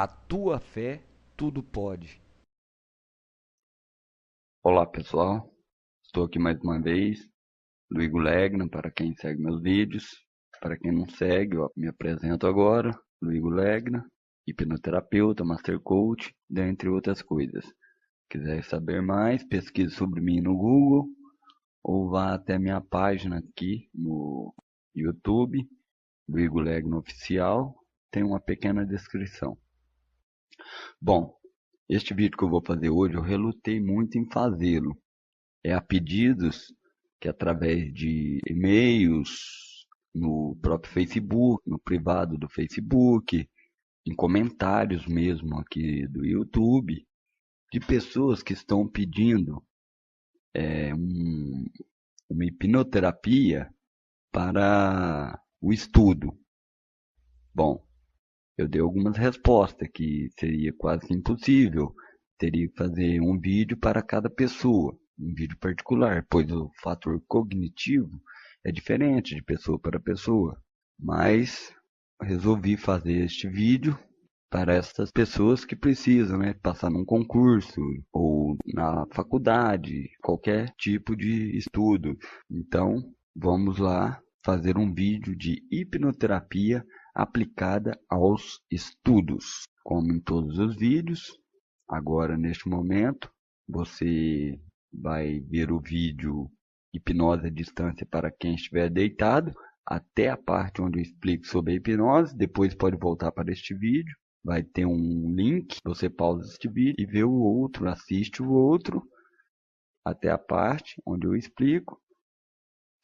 A tua fé tudo pode. Olá pessoal, estou aqui mais uma vez, Luigo Legna, para quem segue meus vídeos. Para quem não segue, eu me apresento agora, Luigo Legna, hipnoterapeuta, master coach, dentre outras coisas. Quiser saber mais, pesquise sobre mim no Google ou vá até minha página aqui no YouTube, Luigo Legna Oficial, tem uma pequena descrição. Bom, este vídeo que eu vou fazer hoje, eu relutei muito em fazê-lo. É a pedidos que através de e-mails, no próprio Facebook, no privado do Facebook, em comentários mesmo aqui do YouTube, de pessoas que estão pedindo uma hipnoterapia para o estudo. Bom, eu dei algumas respostas que seria quase impossível, teria que fazer um vídeo para cada pessoa, um vídeo particular, pois o fator cognitivo é diferente de pessoa para pessoa. Mas resolvi fazer este vídeo para essas pessoas que precisam, né, passar num concurso ou na faculdade, qualquer tipo de estudo. Então, vamos lá fazer um vídeo de hipnoterapia aplicada aos estudos. Como em todos os vídeos, agora neste momento, você vai ver o vídeo Hipnose à Distância para quem estiver deitado, até a parte onde eu explico sobre a hipnose, depois pode voltar para este vídeo. Vai ter um link, você pausa este vídeo e vê o outro, assiste o outro, até a parte onde eu explico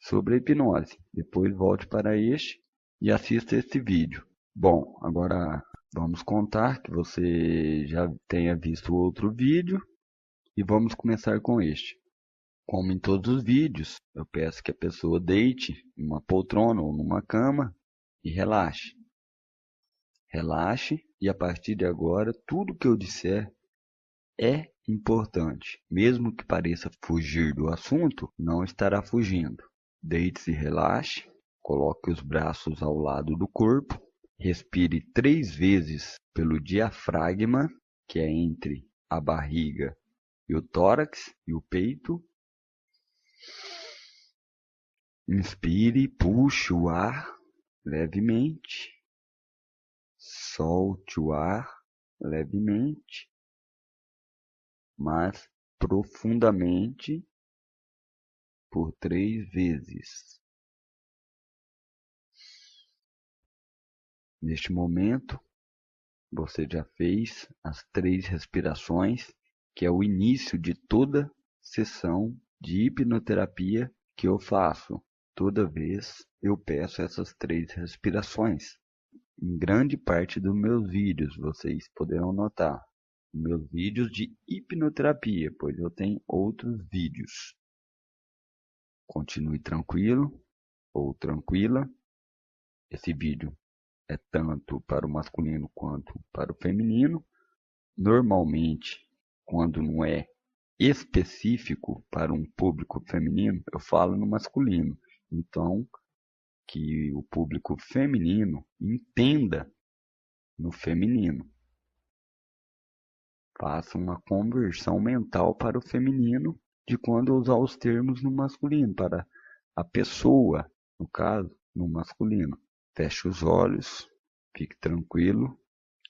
sobre a hipnose. Depois volte para este e assista este vídeo. Bom, agora vamos contar que você já tenha visto o outro vídeo e vamos começar com este. Como em todos os vídeos, eu peço que a pessoa deite em uma poltrona ou numa cama e relaxe. Relaxe e a partir de agora, tudo que eu disser é importante. Mesmo que pareça fugir do assunto, não estará fugindo. Deite-se e relaxe, coloque os braços ao lado do corpo, respire 3 vezes pelo diafragma, que é entre a barriga e o tórax e o peito. Inspire, puxe o ar levemente, solte o ar levemente, mas profundamente por 3 vezes. Neste momento, você já fez as 3 respirações, que é o início de toda sessão de hipnoterapia que eu faço. Toda vez eu peço essas 3 respirações. Em grande parte dos meus vídeos, vocês poderão notar, meus vídeos de hipnoterapia, pois eu tenho outros vídeos. Continue tranquilo ou tranquila. Esse vídeo é tanto para o masculino quanto para o feminino. Normalmente, quando não é específico para um público feminino, eu falo no masculino. Então, que o público feminino entenda no feminino. Faça uma conversão mental para o feminino de quando usar os termos no masculino, para a pessoa, no caso, no masculino. Feche os olhos, fique tranquilo,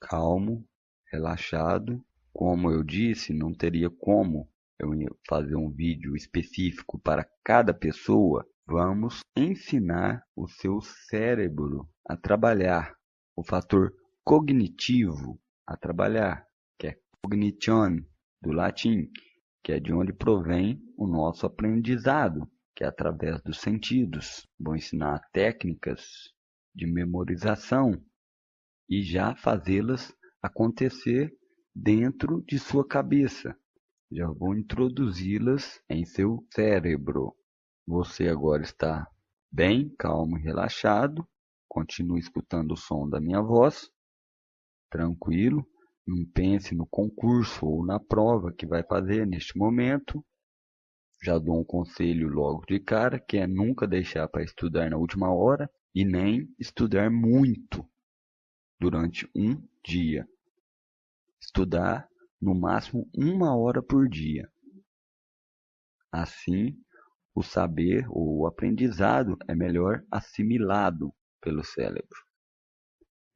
calmo, relaxado. Como eu disse, não teria como eu fazer um vídeo específico para cada pessoa. Vamos ensinar o seu cérebro a trabalhar, o fator cognitivo a trabalhar, que é cognition, do latim, que é de onde provém o nosso aprendizado, que é através dos sentidos. Vou ensinar técnicas de memorização e já fazê-las acontecer dentro de sua cabeça. Já vou introduzi-las em seu cérebro. Você agora está bem, calmo e relaxado. Continue escutando o som da minha voz, tranquilo. Não pense no concurso ou na prova que vai fazer neste momento. Já dou um conselho logo de cara, que é nunca deixar para estudar na última hora e nem estudar muito durante um dia. estudar no máximo 1 hora por dia. Assim, o saber ou o aprendizado é melhor assimilado pelo cérebro.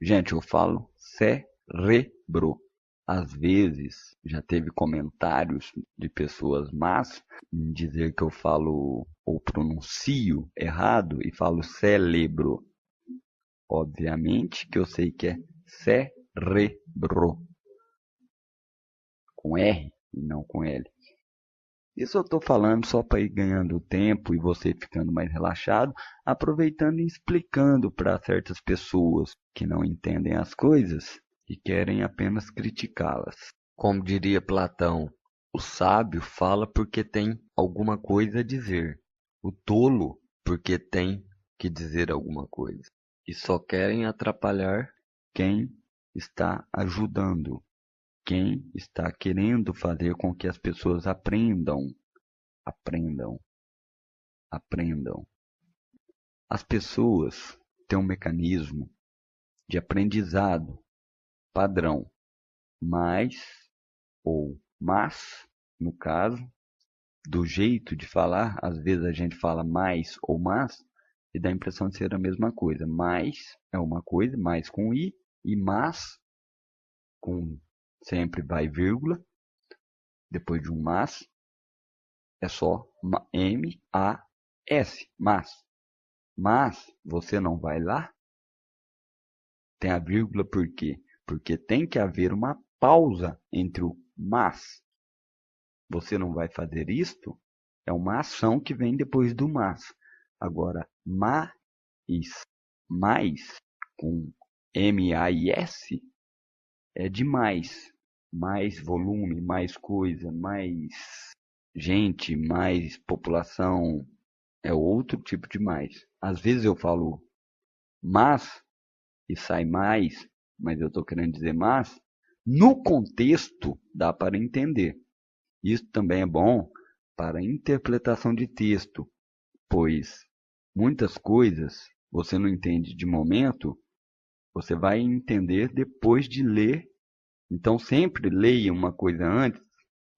Gente, eu falo cérebro. Às vezes já teve comentários de pessoas más em dizer que eu falo ou pronuncio errado e falo cérebro. Obviamente que eu sei que é cérebro, com R e não com L. Isso eu estou falando só para ir ganhando tempo e você ficando mais relaxado, aproveitando e explicando para certas pessoas que não entendem as coisas e querem apenas criticá-las. Como diria Platão, o sábio fala porque tem alguma coisa a dizer, o tolo porque tem que dizer alguma coisa. E só querem atrapalhar quem está ajudando, quem está querendo fazer com que as pessoas aprendam. As pessoas têm um mecanismo de aprendizado padrão, mais ou mas, no caso, do jeito de falar, às vezes a gente fala mais ou mas, e dá a impressão de ser a mesma coisa. Mais é uma coisa, mais com i, e mas, com sempre vai vírgula, depois de um mas, é só M-A-S, mas. Mas você não vai lá? Tem a vírgula por quê? Porque tem que haver uma pausa entre o mas. Você não vai fazer isto? É uma ação que vem depois do mas. Agora, mais, mais, com M-A-I-S, é demais. Mais volume, mais coisa, mais gente, mais população, é outro tipo de mais. Às vezes eu falo mas e sai mais, mas eu estou querendo dizer mas. No contexto dá para entender. Isso também é bom para interpretação de texto, pois muitas coisas você não entende de momento, você vai entender depois de ler. Então sempre leia uma coisa antes,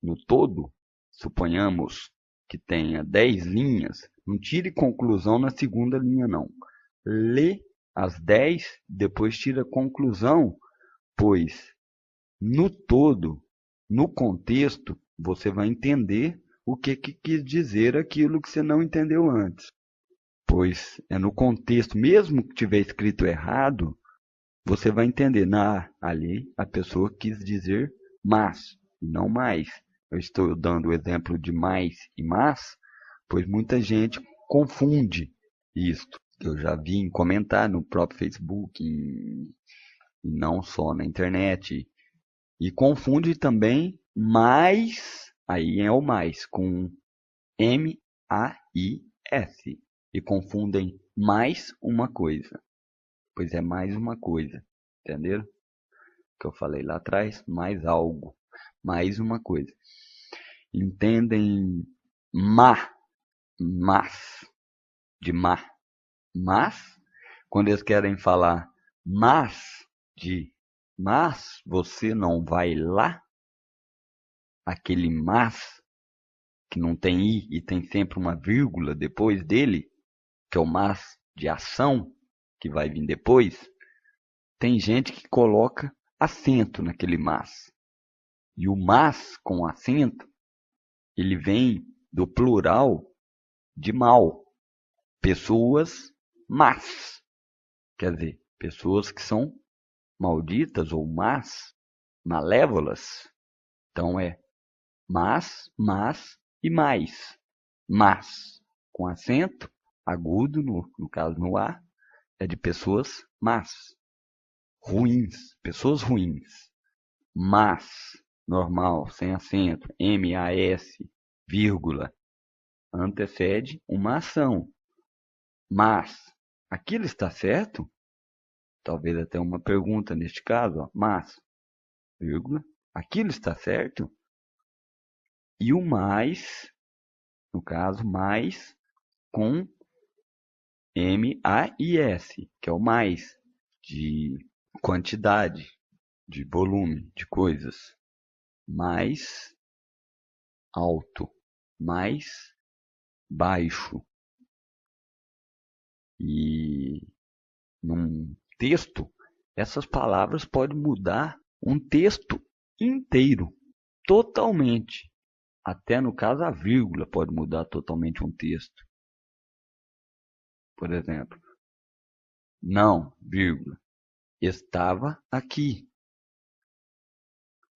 no todo, suponhamos que tenha 10 linhas, não tire conclusão na segunda linha não. Lê as 10, depois tira conclusão, pois no todo, no contexto, você vai entender o que quis dizer aquilo que você não entendeu antes. Pois é no contexto, mesmo que tiver escrito errado, você vai entender. Ali a pessoa quis dizer mas, e não mais. Eu estou dando o exemplo de mais e mas, pois muita gente confunde isto. Eu já vi em comentar no próprio Facebook, e não só na internet. E confunde também mais, aí é o mais, com M-A-I-S. E confundem mais uma coisa. Pois é mais uma coisa. Entenderam? Que eu falei lá atrás, mais algo. Mais uma coisa. Entendem mas, de má. Mas, quando eles querem falar mas você não vai lá, aquele mas que não tem i e tem sempre uma vírgula depois dele, que é o mas de ação que vai vir depois, tem gente que coloca acento naquele mas. E o mas com acento, ele vem do plural de mal. Pessoas más. Quer dizer, pessoas que são malditas ou más, malévolas. Então é mas e mais. Mas, com acento agudo, no caso no A, é de pessoas más, ruins, pessoas ruins. Mas, normal, sem acento, M-A-S, vírgula, antecede uma ação. Mas, aquilo está certo? Talvez até uma pergunta neste caso, ó, mas, vírgula, aquilo está certo? E o mais, no caso, mais com M-A-I-S, que é o mais de quantidade, de volume de coisas, mais alto, mais baixo. E num texto, essas palavras podem mudar um texto inteiro, totalmente. Até no caso, a vírgula pode mudar totalmente um texto. Por exemplo, não, vírgula, estava aqui.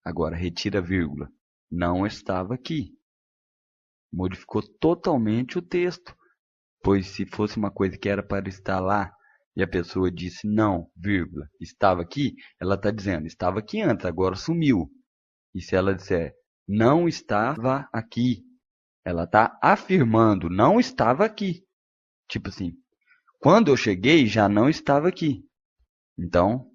Agora retira a vírgula, não estava aqui. Modificou totalmente o texto, pois se fosse uma coisa que era para estar lá, e a pessoa disse não, vírgula, estava aqui, ela está dizendo, estava aqui antes, agora sumiu. E se ela disser, não estava aqui, ela está afirmando, não estava aqui. Tipo assim, quando eu cheguei, já não estava aqui. Então,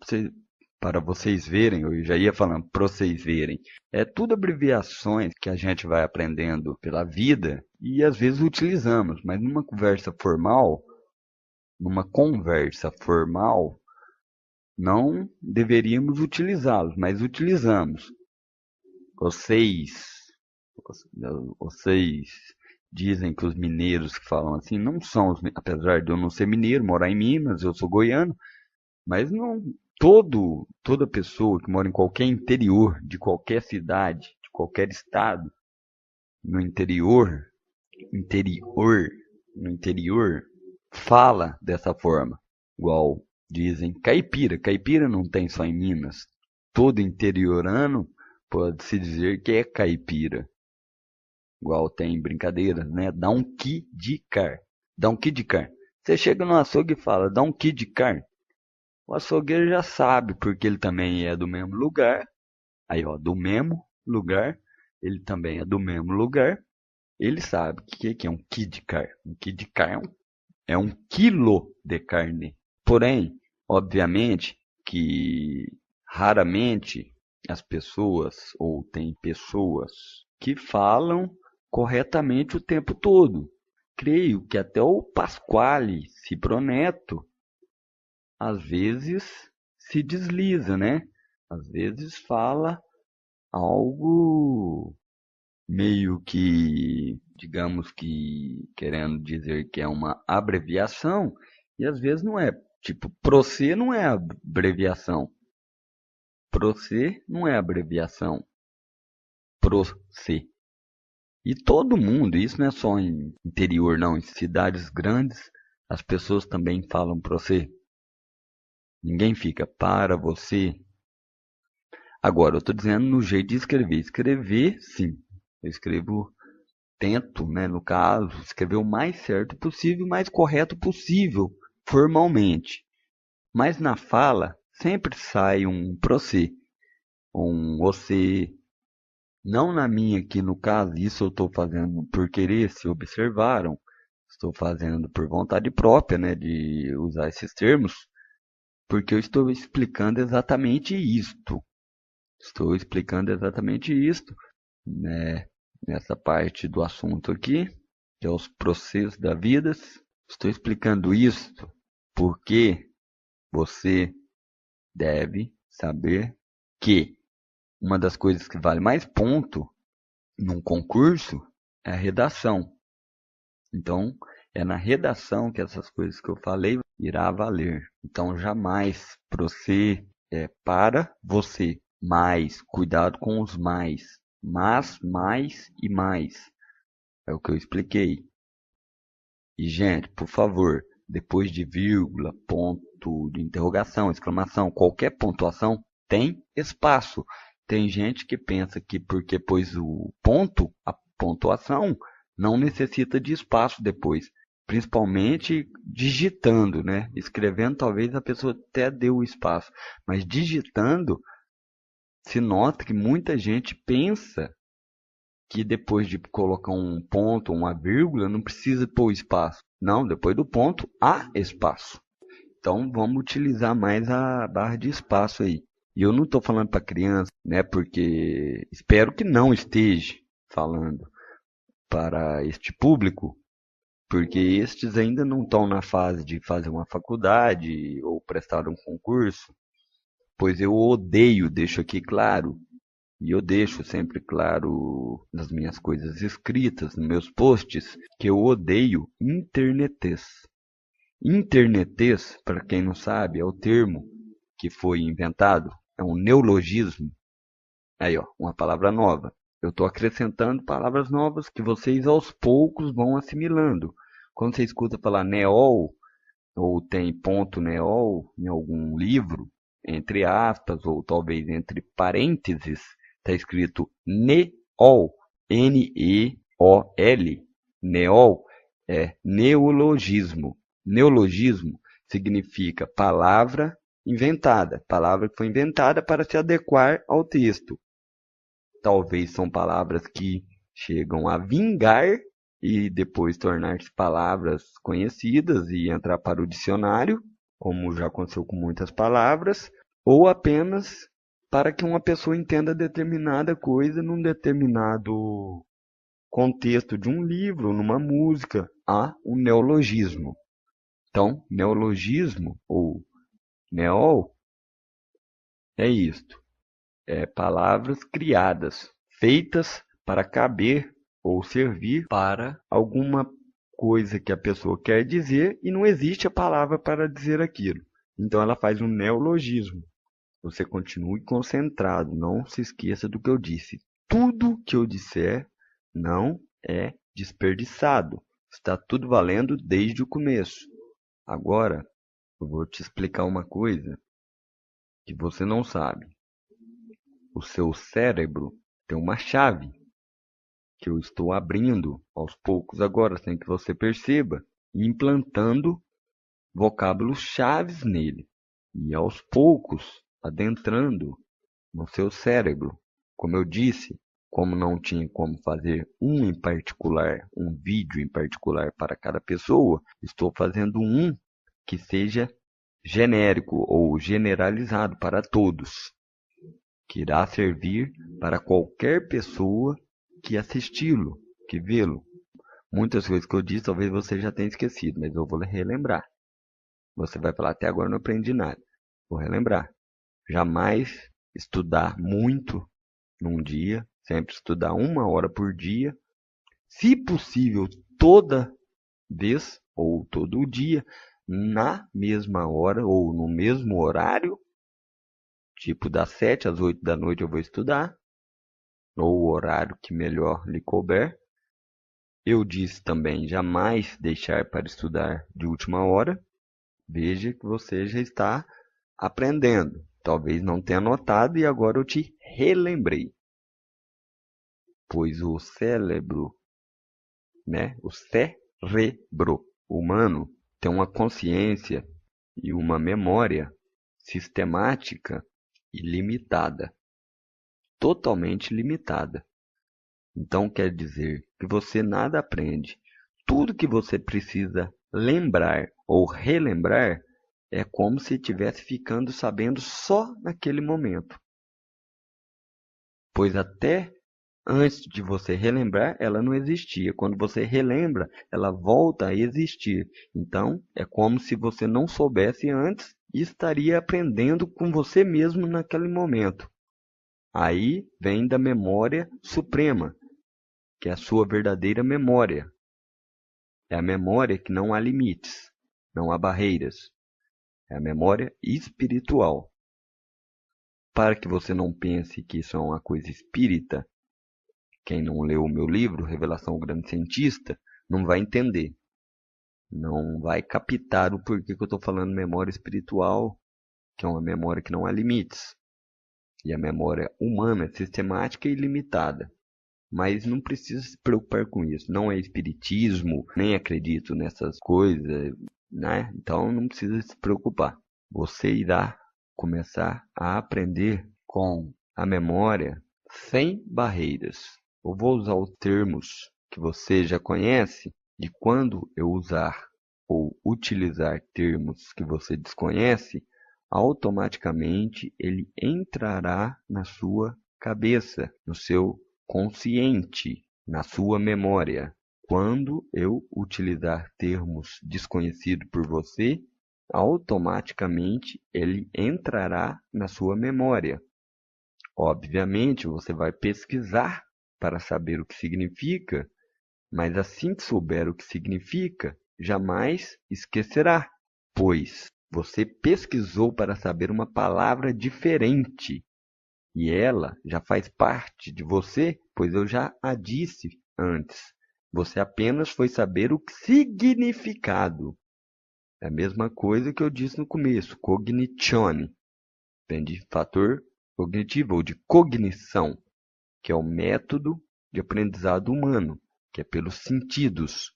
para vocês verem, eu já ia falando para vocês verem, é tudo abreviações que a gente vai aprendendo pela vida e às vezes utilizamos, mas numa conversa formal, não deveríamos utilizá-los, mas utilizamos. Vocês, vocês dizem que os mineiros que falam assim não são, apesar de eu não ser mineiro, morar em Minas, eu sou goiano, mas não toda pessoa que mora em qualquer interior de qualquer cidade, de qualquer estado, no interior, no interior, fala dessa forma. Igual dizem caipira. Caipira não tem só em Minas. Todo interiorano pode-se dizer que é caipira. Igual tem brincadeiras, né? Dá um qui de car. Dá um qui de car. Você chega no açougue e fala, dá um qui de car. O açougueiro já sabe, porque ele também é do mesmo lugar. Aí, ó, do mesmo lugar. Ele também é do mesmo lugar. Ele sabe o que é um qui de car. Um qui de car é um quilo de carne. Porém, obviamente que raramente as pessoas, ou tem pessoas, que falam corretamente o tempo todo. Creio que até o Pasquale Ciproneto às vezes se desliza, né? Às vezes fala algo meio que, digamos que querendo dizer que é uma abreviação, e às vezes não é. Tipo, Procê não é abreviação. Procê não é abreviação. Procê. E todo mundo, isso não é só em interior, não. Em cidades grandes, as pessoas também falam Procê. Ninguém fica para você. Agora, eu estou dizendo no jeito de escrever. Escrever, sim. Eu escrevo, tento, né, no caso, escrever o mais certo possível, o mais correto possível, formalmente. Mas na fala, sempre sai um você, um você. Não na minha aqui, no caso, isso eu estou fazendo por querer, se observaram. Estou fazendo por vontade própria, né, de usar esses termos, porque eu estou explicando exatamente isto. Estou explicando exatamente isto, né, nessa parte do assunto aqui, que é os processos da vida. Estou explicando isto porque você deve saber que uma das coisas que vale mais ponto num concurso é a redação. Então, é na redação que essas coisas que eu falei irá valer. Então, jamais você é para você. Mais, cuidado com os mais. Mas, mais e mais. É o que eu expliquei. E, gente, por favor, depois de vírgula, ponto de interrogação, exclamação, qualquer pontuação, tem espaço. Tem gente que pensa que porque pôs o ponto, a pontuação, não necessita de espaço depois. Principalmente digitando, né? Escrevendo, talvez a pessoa até deu o espaço. Mas digitando, se nota que muita gente pensa que depois de colocar um ponto ou uma vírgula, não precisa pôr espaço. Não, depois do ponto, há espaço. Então, vamos utilizar mais a barra de espaço aí. E eu não estou falando para criança, né? Porque espero que não esteja falando para este público, porque estes ainda não estão na fase de fazer uma faculdade ou prestar um concurso. pois eu odeio, deixo aqui claro, e eu deixo sempre claro nas minhas coisas escritas, nos meus posts, que eu odeio internetês. Internetês, para quem não sabe, é o termo que foi inventado, é um neologismo. Aí, ó, uma palavra nova. Eu estou acrescentando palavras novas que vocês aos poucos vão assimilando. Quando você escuta falar neol, ou tem ponto neol em algum livro, entre aspas, ou talvez entre parênteses, está escrito neol, N-E-O-L. Neol é neologismo. Neologismo significa palavra inventada, palavra que foi inventada para se adequar ao texto. Talvez são palavras que chegam a vingar e depois tornar-se palavras conhecidas e entrar para o dicionário, como já aconteceu com muitas palavras, ou apenas para que uma pessoa entenda determinada coisa num determinado contexto de um livro, numa música. Há um neologismo. Então, neologismo ou neol é isto. Palavras criadas, feitas para caber ou servir para alguma coisa que a pessoa quer dizer e não existe a palavra para dizer aquilo. Então ela faz um neologismo. Você continue concentrado, não se esqueça do que eu disse. Tudo que eu disser não é desperdiçado. Está tudo valendo desde o começo. Agora, eu vou te explicar uma coisa que você não sabe. O seu cérebro tem uma chave que eu estou abrindo aos poucos agora, sem que você perceba, e implantando vocábulos chaves nele. E aos poucos, adentrando no seu cérebro. Como eu disse, como não tinha como fazer um em particular, um vídeo em particular para cada pessoa, estou fazendo um que seja genérico ou generalizado para todos, que irá servir para qualquer pessoa que assisti-lo, que vê-lo. Muitas coisas que eu disse talvez você já tenha esquecido, mas eu vou relembrar. Você vai falar, até agora não aprendi nada. Vou relembrar. Jamais estudar muito num dia, sempre estudar 1 hora por dia. Se possível, toda vez ou todo dia, na mesma hora ou no mesmo horário. Tipo, das 7 às 8 da noite eu vou estudar, ou o horário que melhor lhe couber. Eu disse também jamais deixar para estudar de última hora. Veja que você já está aprendendo. Talvez não tenha notado e agora eu te relembrei. Pois o cérebro, o cérebro humano tem uma consciência e uma memória sistemática e limitada. Totalmente limitada. Então quer dizer que você nada aprende. Tudo que você precisa lembrar ou relembrar é como se estivesse ficando sabendo só naquele momento. Pois até antes de você relembrar, ela não existia. Quando você relembra, ela volta a existir. Então, é como se você não soubesse antes e estaria aprendendo com você mesmo naquele momento. Aí vem da memória suprema, que é a sua verdadeira memória. É a memória que não há limites, não há barreiras. É a memória espiritual. Para que você não pense que isso é uma coisa espírita, quem não leu o meu livro, Revelação, o Grande Cientista, não vai entender. Não vai captar o porquê que eu estou falando memória espiritual, que é uma memória que não há limites. E a memória humana é sistemática e limitada. Mas não precisa se preocupar com isso. Não é espiritismo, nem acredito nessas coisas, né? Então não precisa se preocupar. Você irá começar a aprender com a memória sem barreiras. Eu vou usar os termos que você já conhece e quando eu usar ou utilizar termos que você desconhece, automaticamente ele entrará na sua cabeça, no seu consciente, na sua memória. Quando eu utilizar termos desconhecidos por você, automaticamente ele entrará na sua memória. Obviamente, você vai pesquisar para saber o que significa, mas assim que souber o que significa, jamais esquecerá, pois você pesquisou para saber uma palavra diferente e ela já faz parte de você, pois eu já a disse antes. Você apenas foi saber o significado. É a mesma coisa que eu disse no começo, cognizione. Vem de fator cognitivo ou de cognição, que é o método de aprendizado humano, que é pelos sentidos.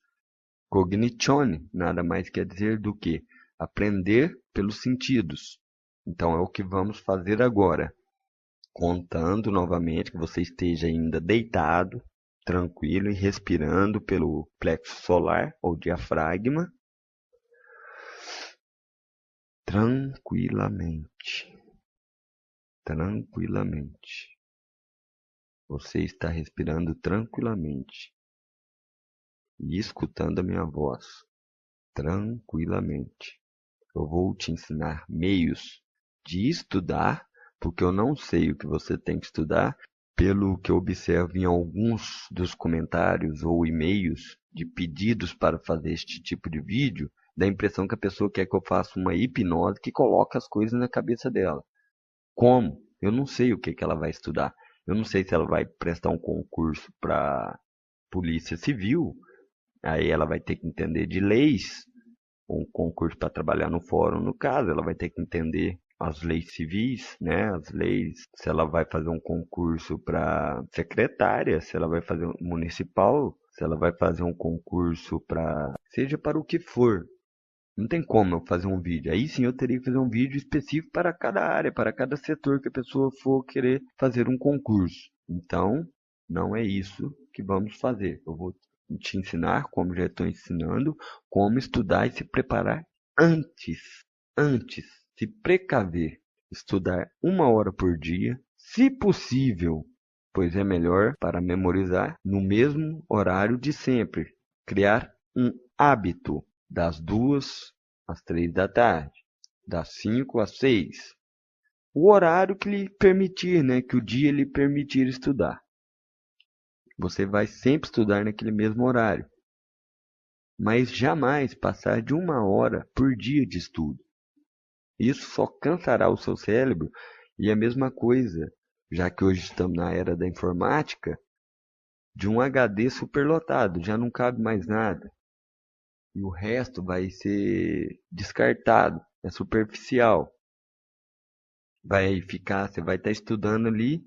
Cognizione nada mais quer dizer do que aprender pelos sentidos. Então é o que vamos fazer agora. Contando novamente que você esteja ainda deitado, tranquilo e respirando pelo plexo solar ou diafragma. Tranquilamente. Tranquilamente. Você está respirando tranquilamente e escutando a minha voz. Tranquilamente. Eu vou te ensinar meios de estudar, porque eu não sei o que você tem que estudar. Pelo que eu observo em alguns dos comentários ou e-mails de pedidos para fazer este tipo de vídeo, dá a impressão que a pessoa quer que eu faça uma hipnose que coloca as coisas na cabeça dela. Como? Eu não sei o que ela vai estudar. Eu não sei se ela vai prestar um concurso para Polícia Civil, aí ela vai ter que entender de leis, ou um concurso para trabalhar no fórum, no caso, ela vai ter que entender as leis civis, né? As leis, se ela vai fazer um concurso para secretária, se ela vai fazer um municipal, se ela vai fazer um concurso para, seja para o que for. Não tem como eu fazer um vídeo. Aí sim eu teria que fazer um vídeo específico para cada área, para cada setor que a pessoa for querer fazer um concurso. Então, não é isso que vamos fazer. Eu vou te ensinar, como já estou ensinando, como estudar e se preparar antes. Antes, se precaver. Estudar 1 hora por dia, se possível, pois é melhor para memorizar no mesmo horário de sempre. Criar um hábito das 2 às 3 da tarde, das 5 às 6. O horário que lhe permitir, né, que o dia lhe permitir estudar. Você vai sempre estudar naquele mesmo horário, mas jamais passar de 1 hora por dia de estudo. Isso só cansará o seu cérebro e a mesma coisa, já que hoje estamos na era da informática, de um HD superlotado, já não cabe mais nada. E o resto vai ser descartado, é superficial. Vai ficar, você vai estar estudando ali,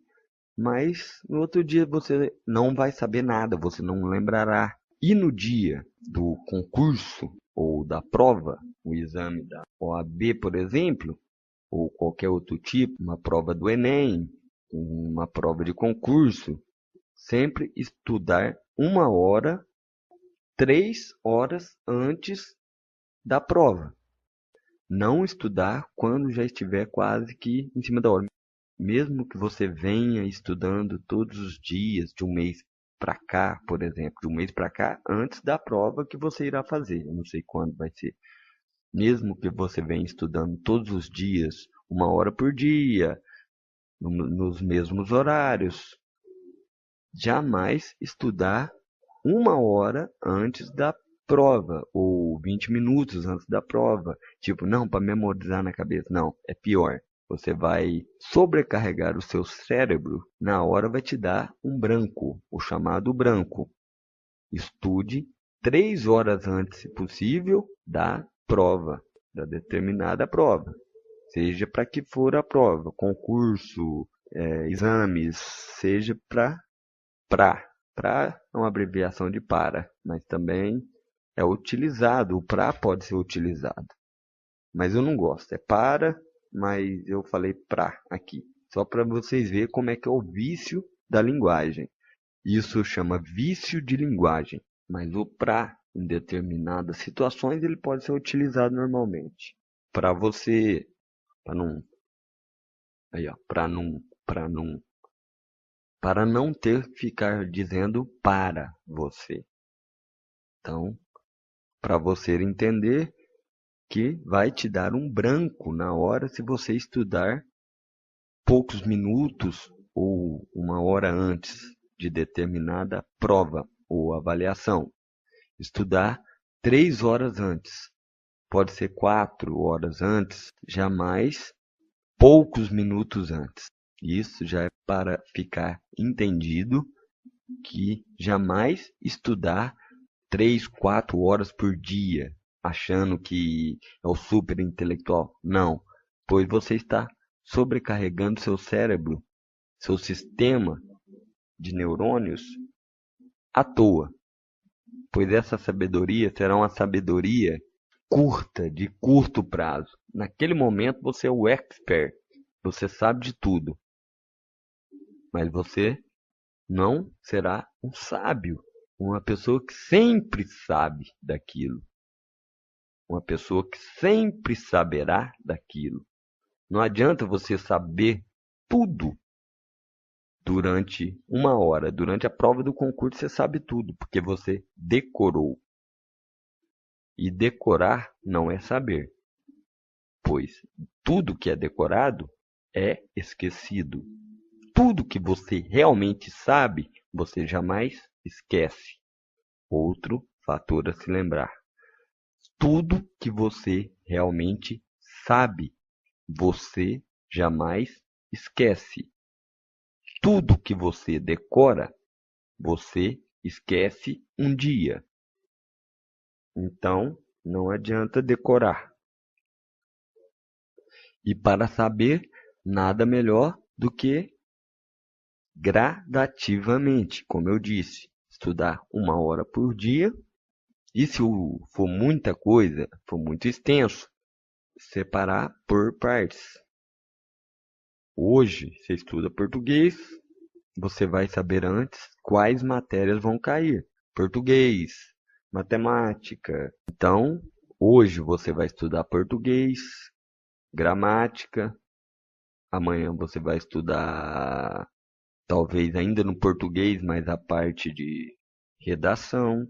mas no outro dia você não vai saber nada, você não lembrará. E no dia do concurso ou da prova, o exame da OAB, por exemplo, ou qualquer outro tipo, uma prova do Enem, uma prova de concurso, sempre estudar 1 hora, 3 horas antes da prova. Não estudar quando já estiver quase que em cima da hora. Mesmo que você venha estudando todos os dias, de um mês para cá, por exemplo, de um mês para cá, antes da prova que você irá fazer. Eu não sei quando vai ser. Mesmo que você venha estudando todos os dias, 1 hora por dia, nos mesmos horários, jamais estudar 1 hora antes da prova, ou 20 minutos antes da prova. Tipo, não, para memorizar na cabeça. Não, é pior. Você vai sobrecarregar o seu cérebro, na hora vai te dar um branco, o chamado branco. Estude 3 horas antes, se possível, da prova, da determinada prova. Seja para que for a prova, concurso, exames, seja para é uma abreviação de para, mas também é utilizado, o para pode ser utilizado. Mas eu não gosto, é para, mas eu falei para aqui. Só para vocês verem como é que é o vício da linguagem. Isso chama vício de linguagem, mas o para, em determinadas situações, ele pode ser utilizado normalmente. Para você, para não, aí ó, para não ter que ficar dizendo para você. Então, para você entender, que vai te dar um branco na hora se você estudar poucos minutos ou uma hora antes de determinada prova ou avaliação. Estudar 3 horas antes. Pode ser 4 horas antes, jamais poucos minutos antes. Isso já é para ficar entendido que jamais estudar 3, 4 horas por dia, achando que é o super intelectual. Não, pois você está sobrecarregando seu cérebro, seu sistema de neurônios à toa. Pois essa sabedoria será uma sabedoria curta, de curto prazo. Naquele momento você é o expert, você sabe de tudo. Mas você não será um sábio, uma pessoa que sempre sabe daquilo. Uma pessoa que sempre saberá daquilo. Não adianta você saber tudo durante uma hora. Durante a prova do concurso você sabe tudo, porque você decorou. E decorar não é saber, pois tudo que é decorado é esquecido. Tudo que você realmente sabe, você jamais esquece. Outro fator a se lembrar. Tudo que você realmente sabe, você jamais esquece. Tudo que você decora, você esquece um dia. Então, não adianta decorar. E para saber, nada melhor do que gradativamente, como eu disse, estudar 1 hora por dia. E se for muita coisa, for muito extenso, separar por partes. Hoje, você estuda português, você vai saber antes quais matérias vão cair. Português, matemática. Então, hoje você vai estudar português, gramática. Amanhã você vai estudar, talvez ainda no português, mas a parte de redação.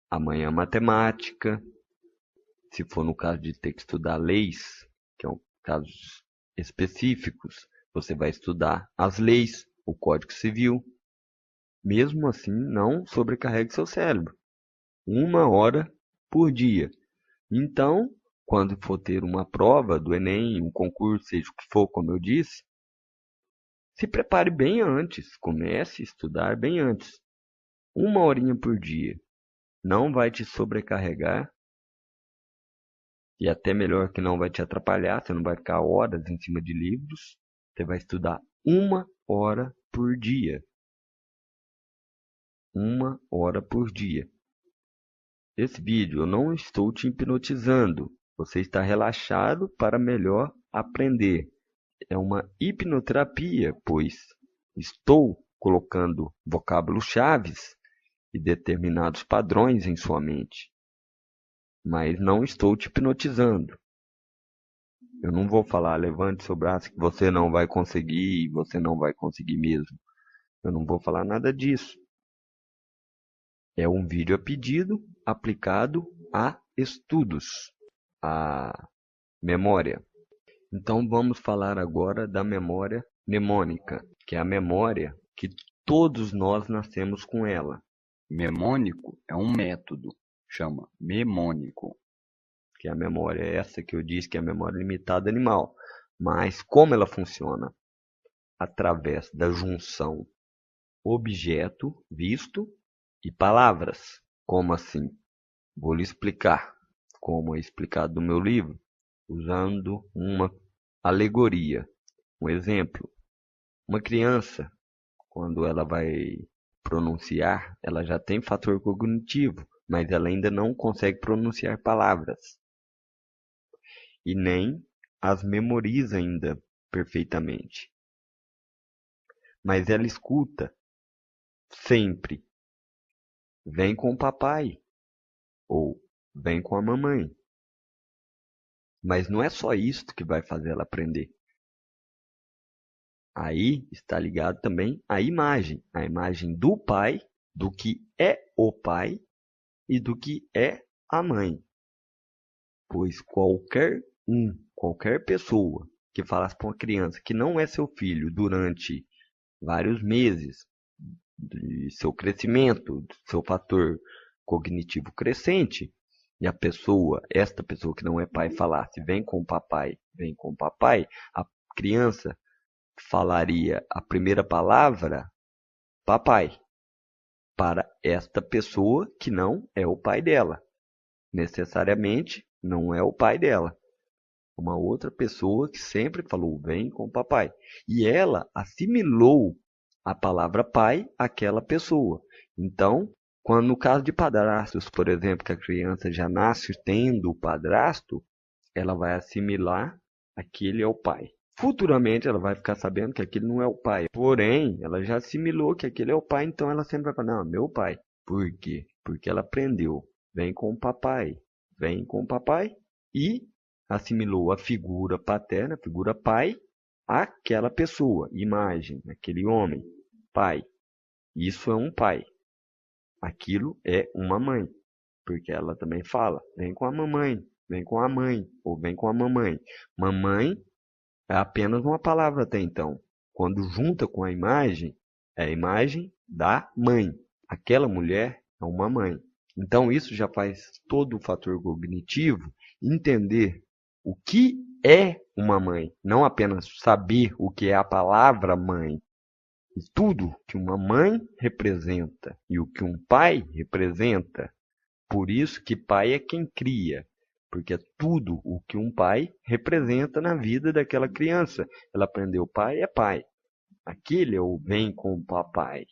Amanhã matemática. Se for no caso de ter que estudar leis, que são casos específicos, você vai estudar as leis, o Código Civil. Mesmo assim, não sobrecarregue seu cérebro. 1 hora por dia. Então, quando for ter uma prova do Enem, um concurso, seja o que for, como eu disse, se prepare bem antes. Comece a estudar bem antes. 1 horinha por dia. Não vai te sobrecarregar. E até melhor que não vai te atrapalhar. Você não vai ficar horas em cima de livros. Você vai estudar 1 hora por dia. 1 hora por dia. Esse vídeo eu não estou te hipnotizando. Você está relaxado para melhor aprender. É uma hipnoterapia, pois estou colocando vocábulos-chaves e determinados padrões em sua mente. Mas não estou te hipnotizando. Eu não vou falar, levante seu braço que você não vai conseguir e você não vai conseguir mesmo. Eu não vou falar nada disso. É um vídeo a pedido aplicado a estudos, a memória. Então vamos falar agora da memória mnemônica, que é a memória que todos nós nascemos com ela. Mnemônico é um método, chama mnemônico. Que é a memória essa que eu disse que é a memória limitada animal. Mas como ela funciona? Através da junção objeto visto e palavras. Como assim? Vou lhe explicar, como é explicado no meu livro, usando uma alegoria. Um exemplo, uma criança, quando ela vai pronunciar, ela já tem fator cognitivo, mas ela ainda não consegue pronunciar palavras. E nem as memoriza ainda perfeitamente. Mas ela escuta sempre. Vem com o papai ou vem com a mamãe. Mas não é só isso que vai fazer ela aprender. Aí está ligado também a imagem do pai, do que é o pai e do que é a mãe. pois qualquer pessoa que falasse para uma criança que não é seu filho durante vários meses de seu crescimento, do seu fator cognitivo crescente, e esta pessoa que não é pai, falasse vem com o papai, a criança falaria a primeira palavra, papai, para esta pessoa que não é o pai dela. Necessariamente não é o pai dela. Uma outra pessoa que sempre falou, vem com o papai. E ela assimilou a palavra pai àquela pessoa. Então, quando no caso de padrastos, por exemplo, que a criança já nasce tendo o padrasto, ela vai assimilar aquele é o pai. Futuramente ela vai ficar sabendo que aquele não é o pai. Porém, ela já assimilou que aquele é o pai, então ela sempre vai falar, não, meu pai. Por quê? Porque ela aprendeu, vem com o papai, vem com o papai e assimilou a figura paterna, a figura pai, àquela pessoa, imagem, aquele homem, pai. Isso é um pai. Aquilo é uma mãe, porque ela também fala, vem com a mamãe, vem com a mãe, ou vem com a mamãe. Mamãe é apenas uma palavra até então. Quando junta com a imagem, é a imagem da mãe. Aquela mulher é uma mãe. Então isso já faz todo o fator cognitivo entender o que é uma mãe, não apenas saber o que é a palavra mãe. E tudo que uma mãe representa e o que um pai representa. Por isso que pai é quem cria, porque é tudo o que um pai representa na vida daquela criança. Ela aprendeu pai é pai. Aquele é o vem com o papai.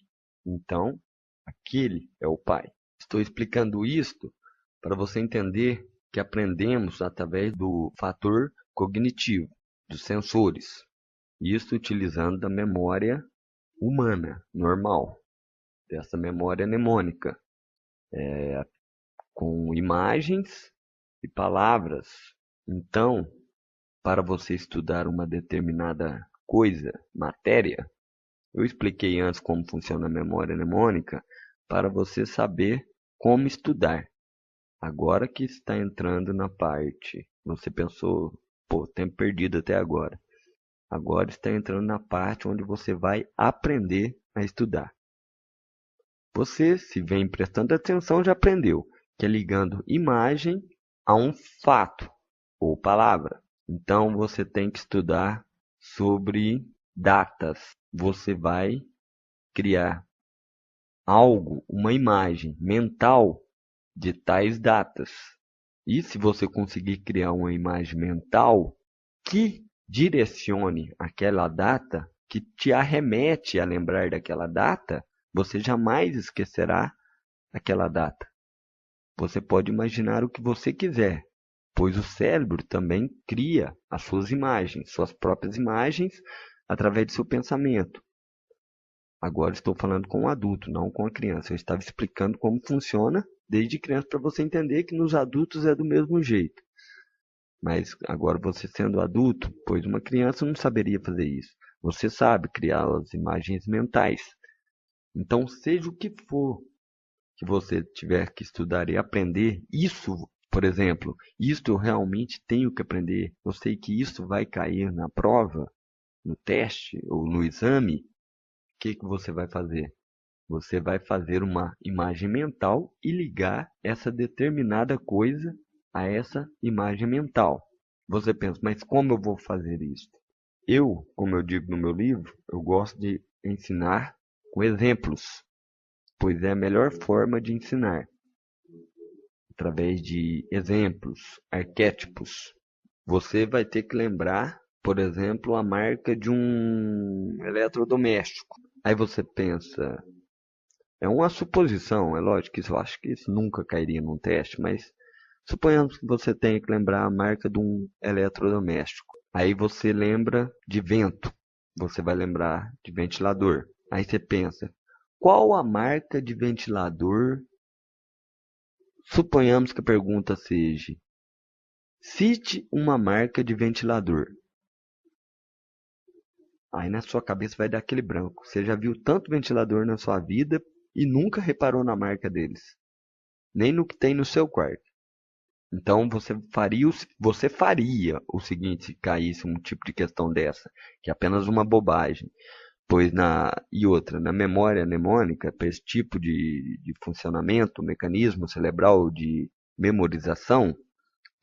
Então, aquele é o pai. Estou explicando isto para você entender que aprendemos através do fator cognitivo, dos sensores. Isso utilizando da memória humana, normal, dessa memória mnemônica, com imagens e palavras. Então, para você estudar uma determinada coisa, matéria, eu expliquei antes como funciona a memória mnemônica, para você saber como estudar. Agora que está entrando na parte, você pensou, pô, tempo perdido até agora. Agora está entrando na parte onde você vai aprender a estudar. Você, se vem prestando atenção, já aprendeu que é ligando imagem a um fato ou palavra. Então você tem que estudar sobre datas. Você vai criar algo, uma imagem mental de tais datas. E se você conseguir criar uma imagem mental que direcione aquela data, que te arremete a lembrar daquela data, você jamais esquecerá aquela data. Você pode imaginar o que você quiser, pois o cérebro também cria as suas imagens, suas próprias imagens, através do seu pensamento. Agora estou falando com o adulto, não com a criança. Eu estava explicando como funciona desde criança para você entender que nos adultos é do mesmo jeito. Mas agora você sendo adulto, pois uma criança não saberia fazer isso. Você sabe criar as imagens mentais. Então, seja o que for que você tiver que estudar e aprender, isso, por exemplo, isto eu realmente tenho que aprender. Eu sei que isso vai cair na prova, no teste ou no exame. O que você vai fazer? Você vai fazer uma imagem mental e ligar essa determinada coisa a essa imagem mental. Você pensa, mas como eu vou fazer isso? Eu, como eu digo no meu livro, eu gosto de ensinar com exemplos, pois é a melhor forma de ensinar, através de exemplos, arquétipos. Você vai ter que lembrar, por exemplo, a marca de um eletrodoméstico. Aí você pensa, é uma suposição, é lógico que eu acho que isso nunca cairia num teste, mas suponhamos que você tenha que lembrar a marca de um eletrodoméstico. Aí você lembra de vento, você vai lembrar de ventilador. Aí você pensa, qual a marca de ventilador? Suponhamos que a pergunta seja, cite uma marca de ventilador. Aí na sua cabeça vai dar aquele branco. Você já viu tanto ventilador na sua vida e nunca reparou na marca deles. Nem no que tem no seu quarto. Então você faria o seguinte se caísse um tipo de questão dessa, que é apenas uma bobagem. E outra, na memória mnemônica, para esse tipo de funcionamento, mecanismo cerebral de memorização,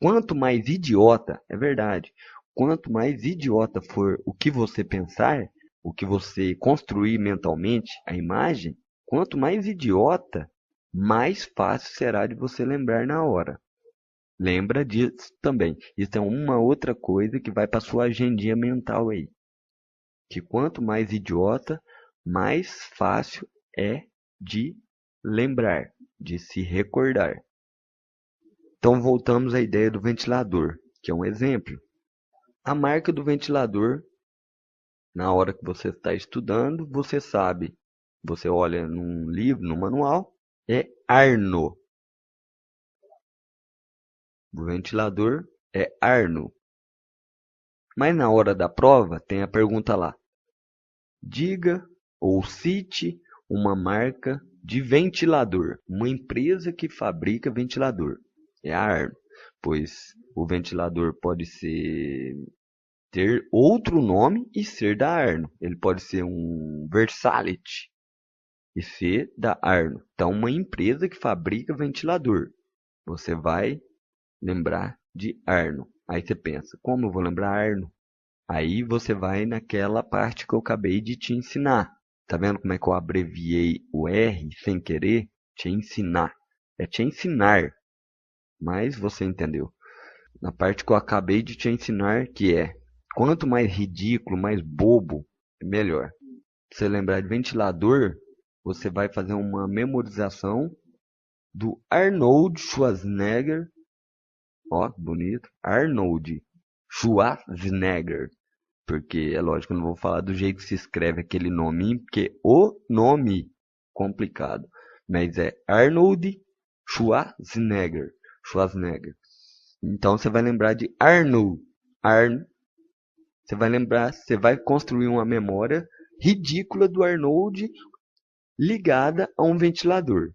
quanto mais idiota, é verdade, quanto mais idiota for o que você pensar, o que você construir mentalmente, a imagem, quanto mais idiota, mais fácil será de você lembrar na hora. Lembra disso também. Isso é uma outra coisa que vai para sua agendinha mental aí. Que quanto mais idiota, mais fácil é de lembrar, de se recordar. Então voltamos à ideia do ventilador, que é um exemplo. A marca do ventilador, na hora que você está estudando, você sabe, você olha num livro, no manual, é Arno. O ventilador é Arno. Mas na hora da prova tem a pergunta lá. Diga ou cite uma marca de ventilador, uma empresa que fabrica ventilador. É a Arno, pois o ventilador pode ter outro nome e ser da Arno. Ele pode ser um Versailles e ser da Arno. Então, uma empresa que fabrica ventilador. Você vai lembrar de Arno. Aí você pensa, como eu vou lembrar Arno? Aí você vai naquela parte que eu acabei de te ensinar. Tá vendo como é que eu abreviei o R sem querer? Te ensinar. É te ensinar, mas você entendeu. Na parte que eu acabei de te ensinar, que é quanto mais ridículo, mais bobo, melhor. Se você lembrar de ventilador, você vai fazer uma memorização do Arnold Schwarzenegger. Ó, bonito. Arnold Schwarzenegger. Porque é lógico que eu não vou falar do jeito que se escreve aquele nome, porque o nome complicado. Mas é Arnold Schwarzenegger. Schwarzenegger. Então você vai lembrar de Arnold. Você vai lembrar, você vai construir uma memória ridícula do Arnold ligada a um ventilador.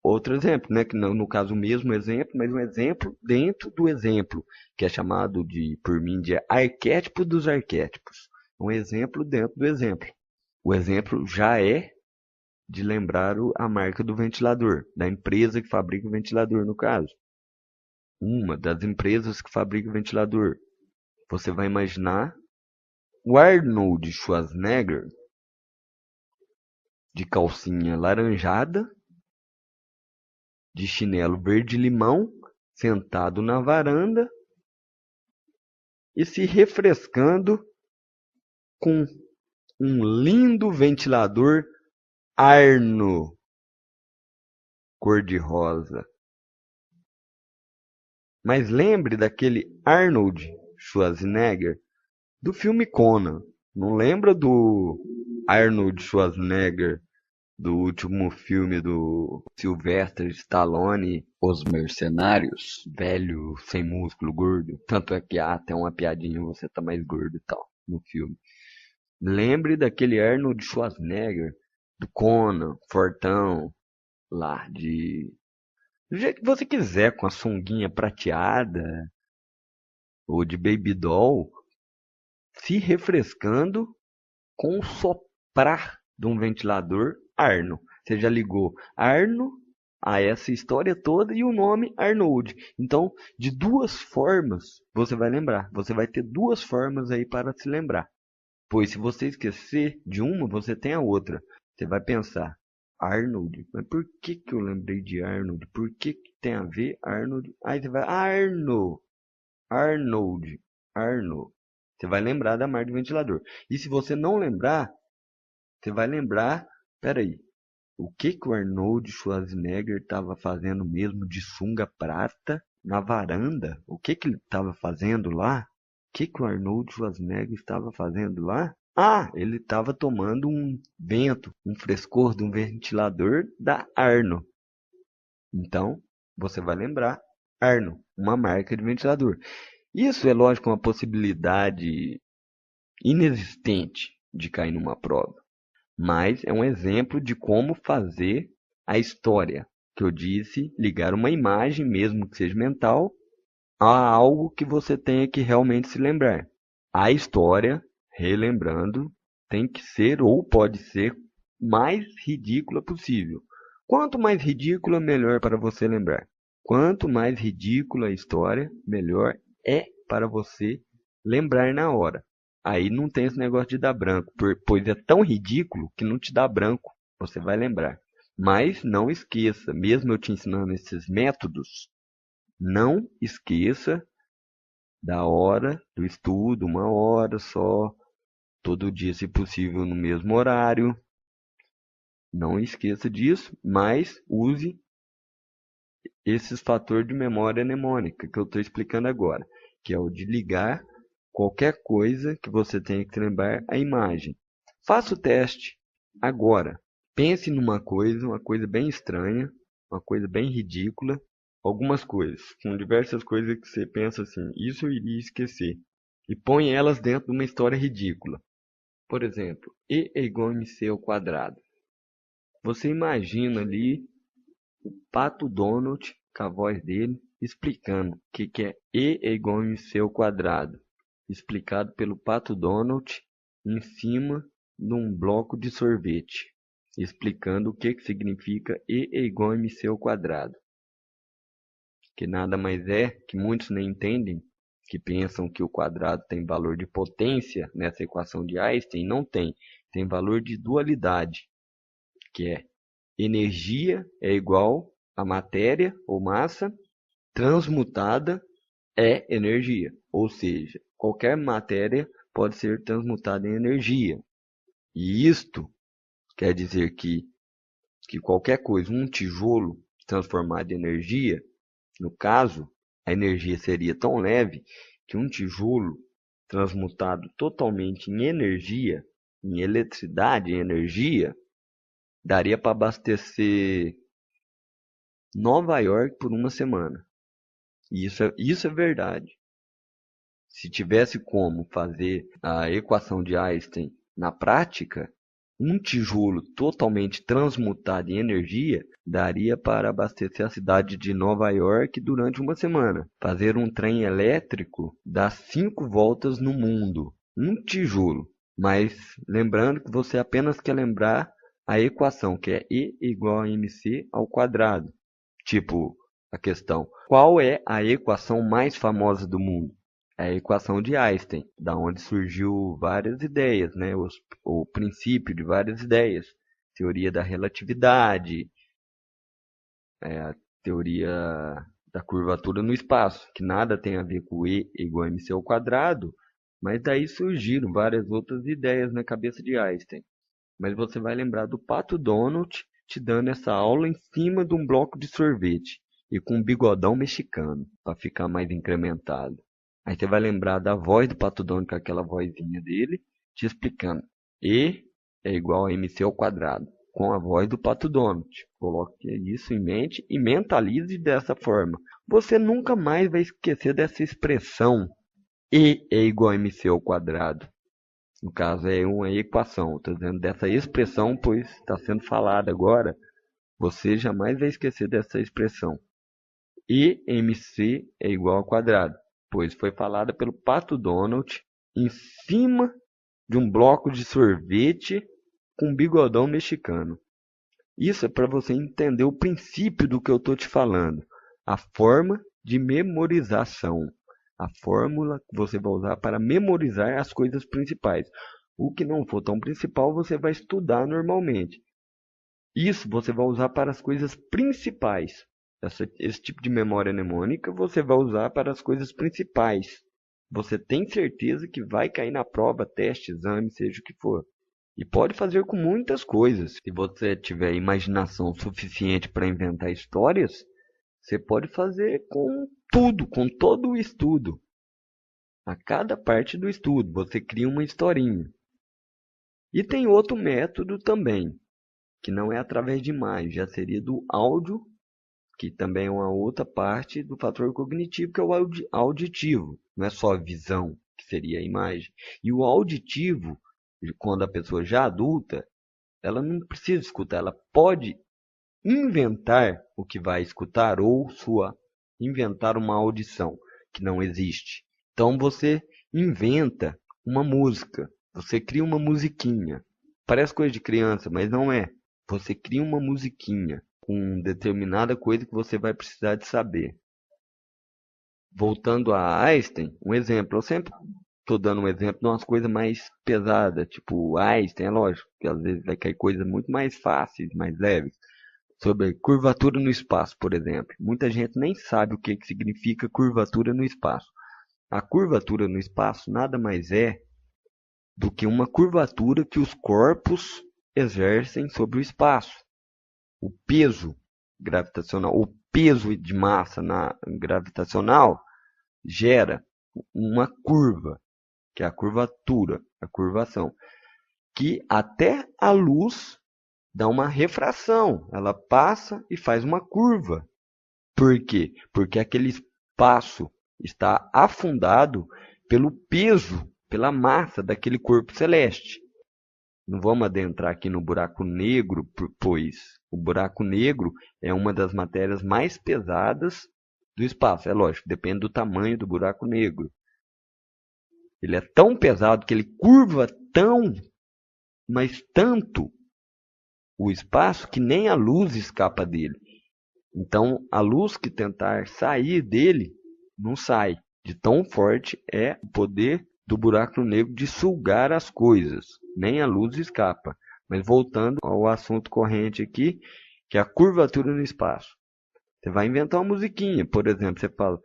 Outro exemplo, né, que no caso o mesmo exemplo, mas um exemplo dentro do exemplo, que é chamado por mim de arquétipo dos arquétipos. Um exemplo dentro do exemplo. O exemplo já é de lembrar a marca do ventilador, da empresa que fabrica o ventilador, no caso. Uma das empresas que fabrica o ventilador. Você vai imaginar o Arnold Schwarzenegger de calcinha laranjada, de chinelo verde-limão, sentado na varanda e se refrescando com um lindo ventilador Arno cor-de-rosa. Mas lembre daquele Arnold Schwarzenegger do filme Conan. Não lembra do Arnold Schwarzenegger do último filme do Sylvester Stallone, Os Mercenários, velho, sem músculo, gordo. Tanto é que há até uma piadinha, você tá mais gordo e tal, no filme. Lembre daquele Arnold Schwarzenegger, do Conan, fortão, lá, do jeito que você quiser, com a sunguinha prateada, ou de baby doll, se refrescando com o soprar de um ventilador Arno. Você já ligou Arno a essa história toda e o nome Arnold. Então, de duas formas você vai lembrar. Você vai ter duas formas aí para se lembrar. Pois se você esquecer de uma, você tem a outra. Você vai pensar, Arnold, mas por que que eu lembrei de Arnold? Por que que tem a ver Arnold? Aí você vai, Arno, Arnold, Arno. Você vai lembrar da marca de ventilador. E se você não lembrar, você vai lembrar, peraí, o que que o Arnold Schwarzenegger estava fazendo mesmo de sunga prata na varanda? O que que ele estava fazendo lá? O que que o Arnold Schwarzenegger estava fazendo lá? Ah, ele estava tomando um vento, um frescor de um ventilador da Arno. Então, você vai lembrar Arno, uma marca de ventilador. Isso é lógico uma possibilidade inexistente de cair numa prova, mas é um exemplo de como fazer a história, que eu disse, ligar uma imagem, mesmo que seja mental, a algo que você tenha que realmente se lembrar. A história, relembrando, tem que ser ou pode ser mais ridícula possível. Quanto mais ridícula, melhor para você lembrar. Quanto mais ridícula a história, melhor é para você lembrar na hora. Aí não tem esse negócio de dar branco, pois é tão ridículo que não te dá branco, você vai lembrar. Mas não esqueça, mesmo eu te ensinando esses métodos, não esqueça da hora do estudo, 1 hora só, todo dia, se possível, no mesmo horário. Não esqueça disso, mas use esses fatores de memória mnemônica que eu estou explicando agora, que é o de ligar qualquer coisa que você tenha que lembrar à imagem. Faça o teste agora. Pense numa coisa, uma coisa bem estranha, uma coisa bem ridícula, algumas coisas, com diversas coisas que você pensa assim, isso eu iria esquecer, e põe elas dentro de uma história ridícula. Por exemplo, E é igual a MC ao quadrado. Você imagina ali o Pato Donald, com a voz dele, explicando o que é E é igual a MC ao quadrado, explicado pelo Pato Donald em cima de um bloco de sorvete, explicando o que significa E é igual a MC ao quadrado, que nada mais é, que muitos nem entendem, que pensam que o quadrado tem valor de potência nessa equação de Einstein. Não tem, tem valor de dualidade, que é energia é igual a matéria ou massa transmutada é energia, ou seja, qualquer matéria pode ser transmutada em energia. E isto quer dizer que qualquer coisa, um tijolo transformado em energia, no caso, a energia seria tão leve que um tijolo transmutado totalmente em energia, em eletricidade, em energia, daria para abastecer Nova York por 1 semana. E isso é verdade. Se tivesse como fazer a equação de Einstein na prática, um tijolo totalmente transmutado em energia daria para abastecer a cidade de Nova York durante 1 semana. Fazer um trem elétrico dá 5 voltas no mundo. Um tijolo. Mas lembrando que você apenas quer lembrar a equação, que é E igual a mc ao quadrado. Tipo, a questão, qual é a equação mais famosa do mundo? É a equação de Einstein, da onde surgiu várias ideias, né? O princípio de várias ideias. Teoria da relatividade, a teoria da curvatura no espaço, que nada tem a ver com E igual a mc ao quadrado, mas daí surgiram várias outras ideias na cabeça de Einstein. Mas você vai lembrar do Pato Donald te dando essa aula em cima de um bloco de sorvete e com um bigodão mexicano, para ficar mais incrementado. Aí você vai lembrar da voz do Pato Donald, com aquela vozinha dele, te explicando. E é igual a mc ao quadrado, com a voz do Pato Donald. Coloque isso em mente e mentalize dessa forma. Você nunca mais vai esquecer dessa expressão. E é igual a mc ao quadrado. No caso, é uma equação. Estou dizendo dessa expressão, pois está sendo falada agora. Você jamais vai esquecer dessa expressão. E mc é igual ao quadrado, pois foi falada pelo Pato Donald em cima de um bloco de sorvete com bigodão mexicano. Isso é para você entender o princípio do que eu estou te falando. A forma de memorização. A fórmula que você vai usar para memorizar as coisas principais. O que não for tão principal, você vai estudar normalmente. Isso você vai usar para as coisas principais. Esse tipo de memória mnemônica você vai usar para as coisas principais. Você tem certeza que vai cair na prova, teste, exame, seja o que for. E pode fazer com muitas coisas. Se você tiver imaginação suficiente para inventar histórias, você pode fazer com tudo, com todo o estudo. A cada parte do estudo, você cria uma historinha. E tem outro método também, que não é através de imagem, já seria do áudio, que também é uma outra parte do fator cognitivo, que é o auditivo. Não é só a visão, que seria a imagem. E o auditivo, quando a pessoa já adulta, ela não precisa escutar, ela pode inventar o que vai escutar ou inventar uma audição que não existe. Então você inventa uma música, você cria uma musiquinha. Parece coisa de criança, mas não é. Você cria uma musiquinha com determinada coisa que você vai precisar de saber. Voltando a Einstein, um exemplo. Eu sempre estou dando um exemplo de umas coisas mais pesadas, tipo Einstein, é lógico, que às vezes vai cair coisas muito mais fáceis, mais leves. Sobre curvatura no espaço, por exemplo. Muita gente nem sabe o que significa curvatura no espaço. A curvatura no espaço nada mais é do que uma curvatura que os corpos exercem sobre o espaço. O peso gravitacional, o peso de massa gravitacional gera uma curva, que é a curvatura, a curvação, que até a luz dá uma refração, ela passa e faz uma curva. Por quê? Porque aquele espaço está afundado pelo peso, pela massa daquele corpo celeste. Não vamos adentrar aqui no buraco negro, pois o buraco negro é uma das matérias mais pesadas do espaço. É lógico, depende do tamanho do buraco negro. Ele é tão pesado que ele curva tão, mas tanto o espaço que nem a luz escapa dele. Então, a luz que tentar sair dele, não sai. De tão forte é o poder do buraco negro de sugar as coisas. Nem a luz escapa. Mas voltando ao assunto corrente aqui, que é a curvatura no espaço. Você vai inventar uma musiquinha, por exemplo, você fala: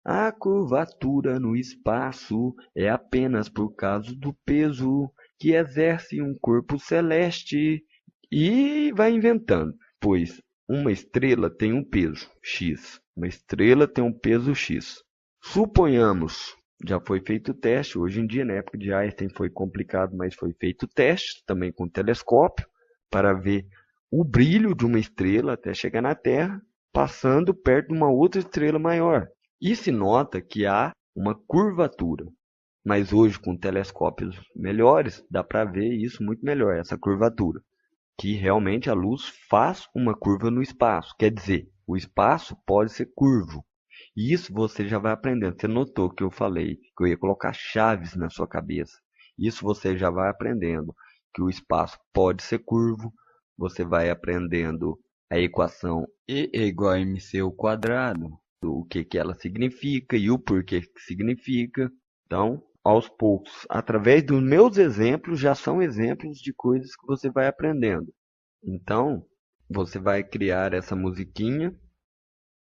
a curvatura no espaço é apenas por causa do peso que exerce um corpo celeste. E vai inventando, pois uma estrela tem um peso x. Uma estrela tem um peso x. Suponhamos, já foi feito o teste, hoje em dia, na época de Einstein foi complicado, mas foi feito o teste, também com telescópio, para ver o brilho de uma estrela até chegar na Terra, passando perto de uma outra estrela maior. E se nota que há uma curvatura. Mas hoje, com telescópios melhores, dá para ver isso muito melhor, essa curvatura. Que realmente a luz faz uma curva no espaço. Quer dizer, o espaço pode ser curvo. E isso você já vai aprendendo. Você notou que eu falei que eu ia colocar chaves na sua cabeça. Isso você já vai aprendendo que o espaço pode ser curvo. Você vai aprendendo a equação E é igual a mc ao quadrado. O que ela significa e o porquê que significa. Então, aos poucos, através dos meus exemplos, já são exemplos de coisas que você vai aprendendo. Então, você vai criar essa musiquinha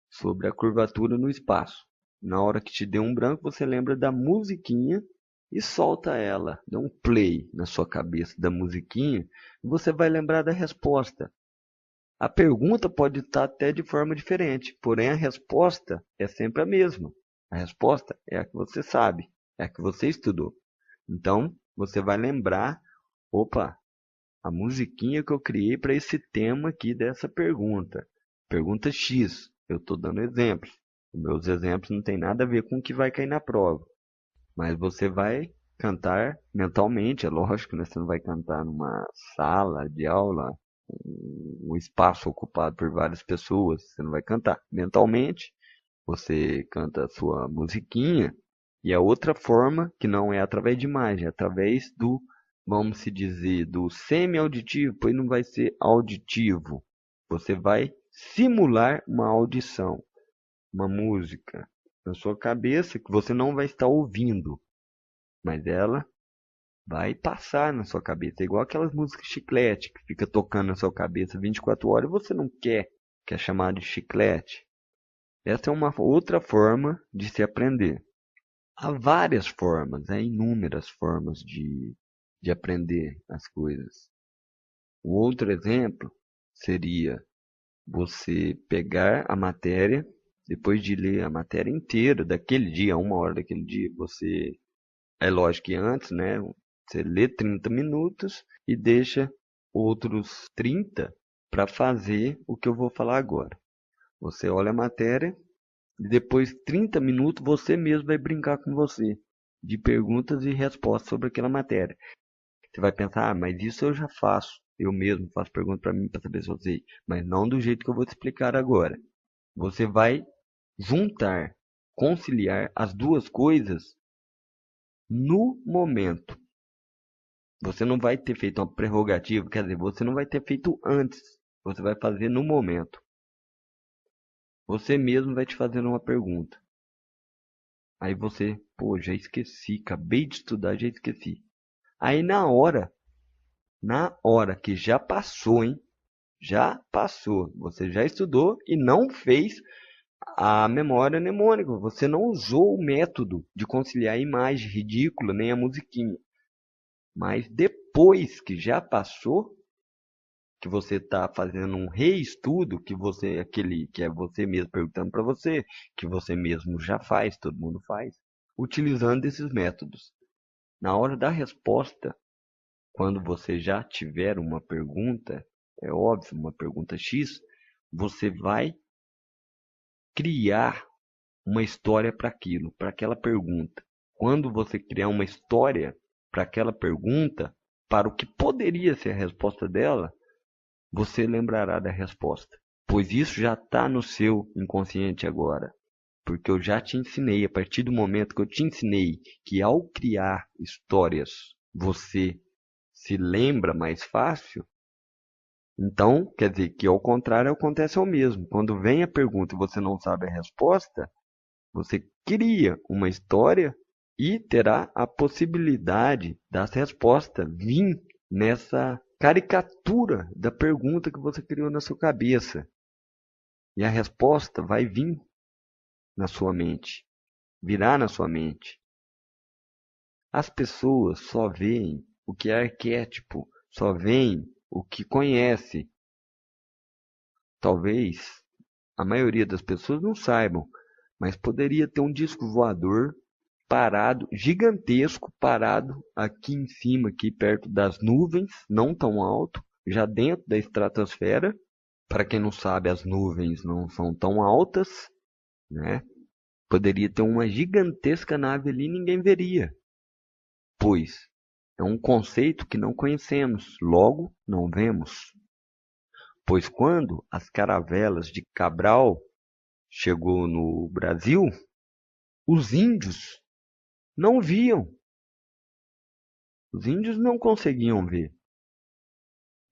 sobre a curvatura no espaço. Na hora que te deu um branco, você lembra da musiquinha e solta ela. Dá um play na sua cabeça da musiquinha e você vai lembrar da resposta. A pergunta pode estar até de forma diferente, porém a resposta é sempre a mesma. A resposta é a que você sabe, é a que você estudou. Então, você vai lembrar, opa, a musiquinha que eu criei para esse tema aqui dessa pergunta. Pergunta X. Eu estou dando exemplos. Os meus exemplos não tem nada a ver com o que vai cair na prova. Mas você vai cantar mentalmente, é lógico, né? Você não vai cantar numa sala de aula, um espaço ocupado por várias pessoas. Você não vai cantar. Mentalmente, você canta a sua musiquinha. E a outra forma, que não é através de imagem, é através do, vamos se dizer, do semi-auditivo, pois não vai ser auditivo. Você vai simular uma audição, uma música na sua cabeça que você não vai estar ouvindo, mas ela vai passar na sua cabeça. É igual aquelas músicas chiclete que fica tocando na sua cabeça 24 horas e você não quer, que é chamado de chiclete. Essa é uma outra forma de se aprender. Há várias formas, inúmeras formas de aprender as coisas. O outro exemplo seria você pegar a matéria, depois de ler a matéria inteira daquele dia, 1 hora daquele dia, você, é lógico que antes, né, você lê 30 minutos e deixa outros 30 para fazer o que eu vou falar agora. Você olha a matéria e depois 30 minutos você mesmo vai brincar com você, de perguntas e respostas sobre aquela matéria. Você vai pensar, mas isso eu já faço. eu mesmo faço pergunta para mim para saber se eu sei, mas não do jeito que eu vou te explicar agora. Você vai juntar, conciliar as duas coisas no momento. Você não vai ter feito uma prerrogativa, quer dizer, você não vai ter feito antes. Você vai fazer no momento. Você mesmo vai te fazendo uma pergunta. Aí você, pô, já esqueci, acabei de estudar, já esqueci. Aí na hora que já passou, hein? Já passou. Você já estudou e não fez a memória mnemônica. Você não usou o método de conciliar a imagem ridícula, nem a musiquinha. Mas depois que já passou, que você está fazendo um reestudo, aquele que é você mesmo perguntando para você, que você mesmo já faz, todo mundo faz, utilizando esses métodos. Na hora da resposta, quando você já tiver uma pergunta, é óbvio, uma pergunta X, você vai criar uma história para aquilo, para aquela pergunta. Quando você criar uma história para aquela pergunta, para o que poderia ser a resposta dela, você lembrará da resposta. Pois isso já está no seu inconsciente agora. Porque eu já te ensinei, a partir do momento que eu te ensinei que ao criar histórias você se lembra mais fácil, então quer dizer que ao contrário acontece o mesmo. Quando vem a pergunta e você não sabe a resposta, você cria uma história e terá a possibilidade da resposta vir nessa caricatura da pergunta que você criou na sua cabeça. E a resposta vai vir na sua mente, virá na sua mente. As pessoas só veem o que é arquétipo, só veem o que conhece. Talvez a maioria das pessoas não saibam, mas poderia ter um disco voador parado, gigantesco, parado aqui em cima, aqui perto das nuvens, não tão alto, já dentro da estratosfera. Para quem não sabe, as nuvens não são tão altas, né? Poderia ter uma gigantesca nave ali e ninguém veria, pois é um conceito que não conhecemos, logo não vemos. Pois quando as caravelas de Cabral chegou no Brasil, os índios não viam. Os índios não conseguiam ver.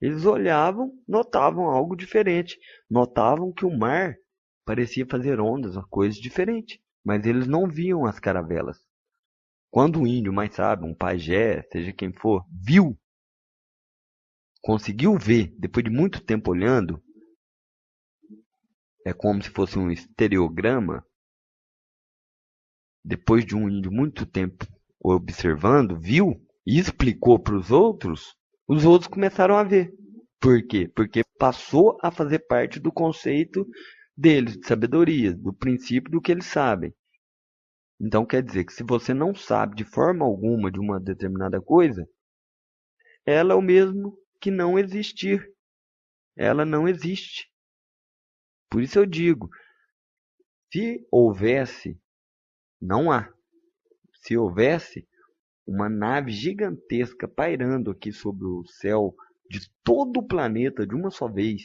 Eles olhavam, notavam algo diferente. Notavam que o mar parecia fazer ondas, uma coisa diferente. Mas eles não viam as caravelas. Quando o índio mais sábio, um pajé, seja quem for, viu, conseguiu ver, depois de muito tempo olhando, é como se fosse um estereograma. Depois de um índio muito tempo observando, viu e explicou para os outros começaram a ver. Por quê? Porque passou a fazer parte do conceito deles, de sabedoria, do princípio do que eles sabem. Então quer dizer que se você não sabe de forma alguma de uma determinada coisa, ela é o mesmo que não existir. Ela não existe. Por isso eu digo, se houvesse, não há. Se houvesse uma nave gigantesca pairando aqui sobre o céu de todo o planeta de uma só vez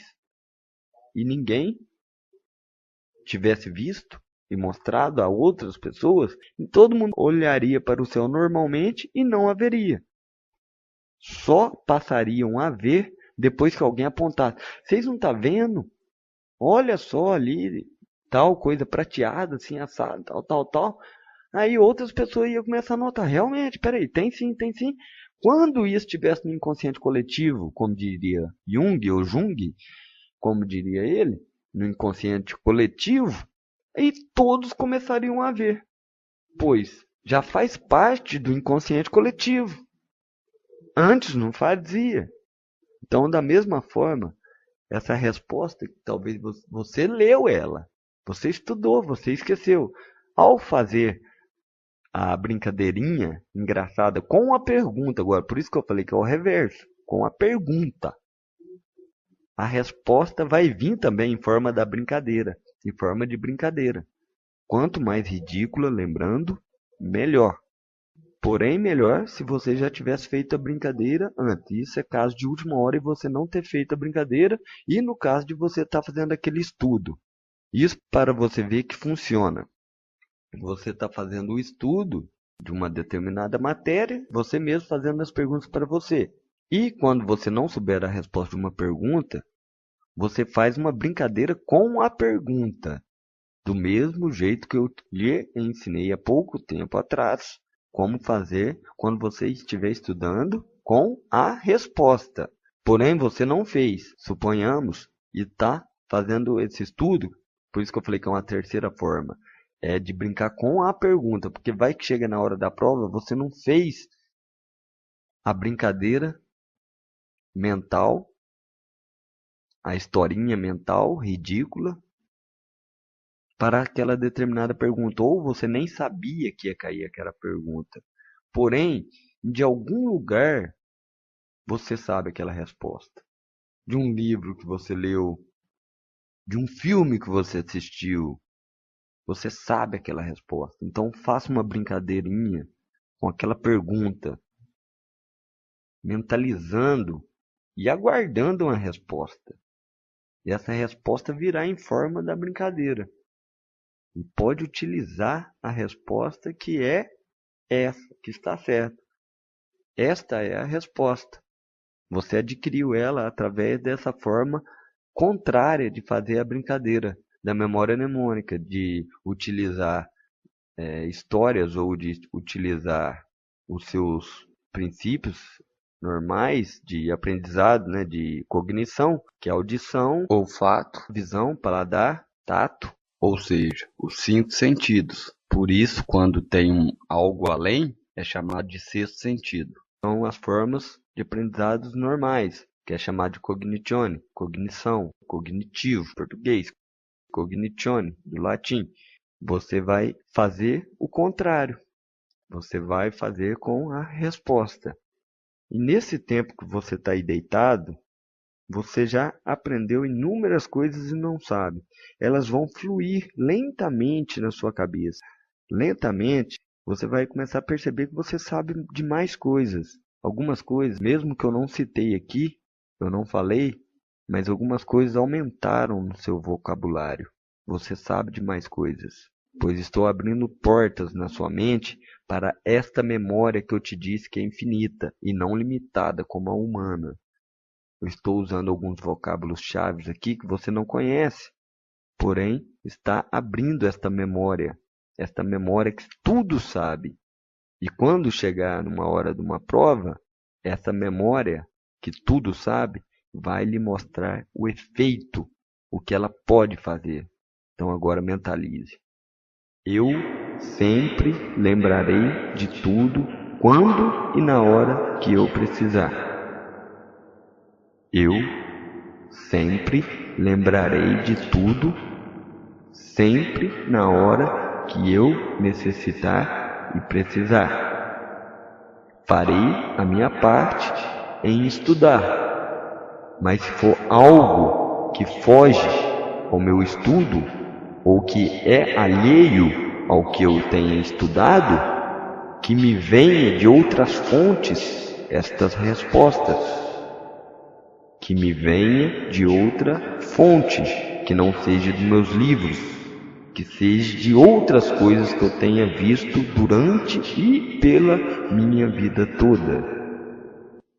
e ninguém tivesse visto e mostrado a outras pessoas, todo mundo olharia para o céu normalmente e não haveria. Só passariam a ver depois que alguém apontasse. Vocês não estão vendo? Olha só ali, tal coisa prateada, assim, assado, tal, tal, tal. Aí outras pessoas iam começar a notar, realmente, peraí, tem sim, tem sim. Quando isso estivesse no inconsciente coletivo, como diria Jung, ou Jung, como diria ele, no inconsciente coletivo, aí todos começariam a ver, pois já faz parte do inconsciente coletivo. Antes não fazia. Então, da mesma forma, essa resposta, talvez você leu ela, você estudou, você esqueceu. Ao fazer a brincadeirinha engraçada com a pergunta, agora, por isso que eu falei que é o reverso, com a pergunta, a resposta vai vir também em forma da brincadeira, em forma de brincadeira. Quanto mais ridícula, lembrando, melhor. Porém, melhor se você já tivesse feito a brincadeira antes. Isso é caso de última hora e você não ter feito a brincadeira. E no caso de você estar fazendo aquele estudo. Isso para você ver que funciona. Você está fazendo o estudo de uma determinada matéria, você mesmo fazendo as perguntas para você. E quando você não souber a resposta de uma pergunta, você faz uma brincadeira com a pergunta. Do mesmo jeito que eu lhe ensinei há pouco tempo atrás, como fazer quando você estiver estudando com a resposta. Porém, você não fez, suponhamos, e está fazendo esse estudo, por isso que eu falei que é uma terceira forma, é de brincar com a pergunta, porque vai que chega na hora da prova, você não fez a brincadeira mental, a historinha mental ridícula, para aquela determinada pergunta, ou você nem sabia que ia cair aquela pergunta. Porém, de algum lugar, você sabe aquela resposta. De um livro que você leu, de um filme que você assistiu, você sabe aquela resposta. Então, faça uma brincadeirinha com aquela pergunta, mentalizando e aguardando uma resposta. E essa resposta virá em forma da brincadeira. E pode utilizar a resposta que é essa, que está certa. Esta é a resposta. Você adquiriu ela através dessa forma contrária de fazer a brincadeira da memória mnemônica, de utilizar histórias ou de utilizar os seus princípios normais de aprendizado, né, de cognição, que é audição, olfato, visão, paladar, tato. Ou seja, os 5 sentidos. Por isso, quando tem algo além, é chamado de sexto sentido. São as formas de aprendizados normais, que é chamado de cognizione, cognição, cognitivo, português, cognizione, do latim. Você vai fazer o contrário. Você vai fazer com a resposta. E nesse tempo que você está aí deitado, você já aprendeu inúmeras coisas e não sabe. Elas vão fluir lentamente na sua cabeça. Lentamente, você vai começar a perceber que você sabe de mais coisas. Algumas coisas, mesmo que eu não citei aqui, eu não falei, mas algumas coisas aumentaram no seu vocabulário. Você sabe de mais coisas, pois estou abrindo portas na sua mente para esta memória que eu te disse que é infinita e não limitada como a humana. Eu estou usando alguns vocábulos chaves aqui que você não conhece, porém está abrindo esta memória que tudo sabe. E quando chegar numa hora de uma prova, essa memória que tudo sabe vai lhe mostrar o efeito, o que ela pode fazer. Então agora mentalize. Eu sempre lembrarei de tudo quando e na hora que eu precisar. Eu sempre lembrarei de tudo, sempre na hora que eu necessitar e precisar. Farei a minha parte em estudar, mas se for algo que foge ao meu estudo ou que é alheio ao que eu tenha estudado, que me venha de outras fontes estas respostas. Que me venha de outra fonte, que não seja dos meus livros, que seja de outras coisas que eu tenha visto durante e pela minha vida toda.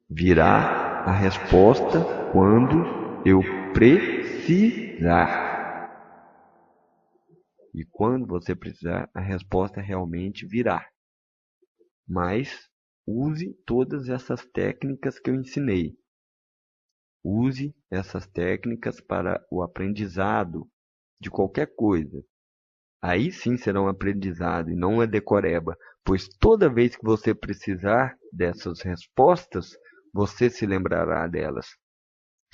Virá a resposta quando eu precisar. E quando você precisar, a resposta realmente virá. Mas use todas essas técnicas que eu ensinei. Use essas técnicas para o aprendizado de qualquer coisa. Aí sim será um aprendizado e não uma decoreba, pois toda vez que você precisar dessas respostas, você se lembrará delas.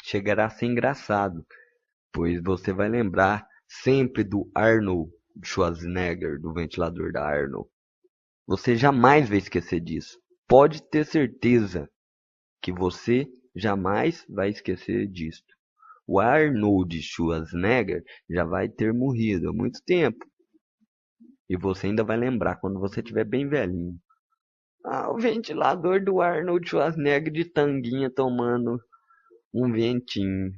Chegará a ser engraçado, pois você vai lembrar sempre do Arnold Schwarzenegger, do ventilador da Arnold. Você jamais vai esquecer disso. Pode ter certeza que você jamais vai esquecer disto. O Arnold Schwarzenegger já vai ter morrido há muito tempo. E você ainda vai lembrar quando você estiver bem velhinho. O ventilador do Arnold Schwarzenegger de tanguinha tomando um ventinho.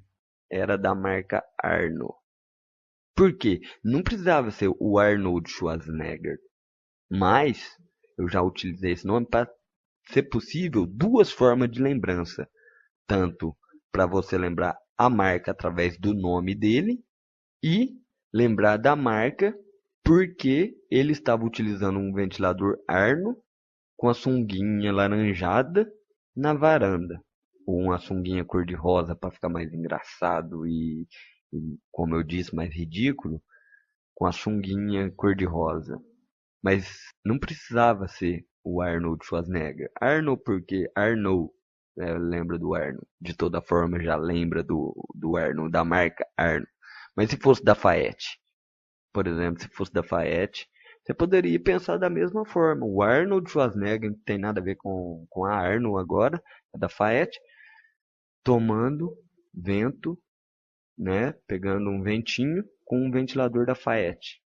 Era da marca Arnold. Por quê? Não precisava ser o Arnold Schwarzenegger. Mas eu já utilizei esse nome para ser possível duas formas de lembrança. Tanto para você lembrar a marca através do nome dele e lembrar da marca porque ele estava utilizando um ventilador Arno com a sunguinha laranjada na varanda. Ou uma sunguinha cor-de-rosa para ficar mais engraçado e, como eu disse, mais ridículo, com a sunguinha cor-de-rosa. Mas não precisava ser o Arnold Schwarzenegger. Arnold porque Arnold, lembra do Arnold. De toda forma já lembra do Arnold, da marca Arnold. Mas se fosse da Faete, por exemplo, se fosse da Faete, você poderia pensar da mesma forma. O Arnold Schwarzenegger não tem nada a ver com a Arnold agora, é da Faete, tomando vento, né, pegando um ventinho com um ventilador da Faete.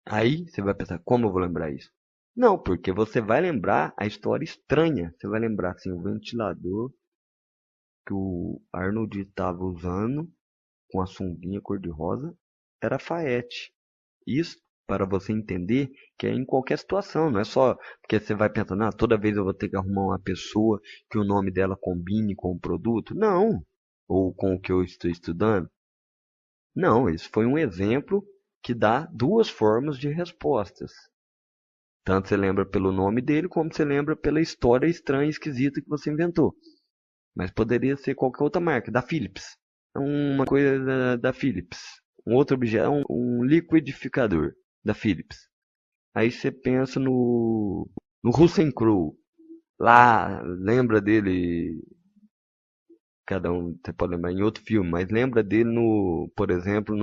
Aí você vai pensar, como eu vou lembrar isso? Não, porque você vai lembrar a história estranha. Você vai lembrar assim, o ventilador que o Arnold estava usando com a sunguinha cor-de-rosa era Faete. Isso para você entender que é em qualquer situação, não é só porque você vai pensando, toda vez eu vou ter que arrumar uma pessoa que o nome dela combine com o produto. Não, ou com o que eu estou estudando. Não, isso foi um exemplo que dá duas formas de respostas. Tanto você lembra pelo nome dele, como você lembra pela história estranha e esquisita que você inventou. Mas poderia ser qualquer outra marca, da Philips. Uma coisa da Philips. Um outro objeto, um liquidificador da Philips. Aí você pensa no Russell Crowe. Lá, lembra dele... Cada um você pode lembrar em outro filme, mas lembra dele por exemplo,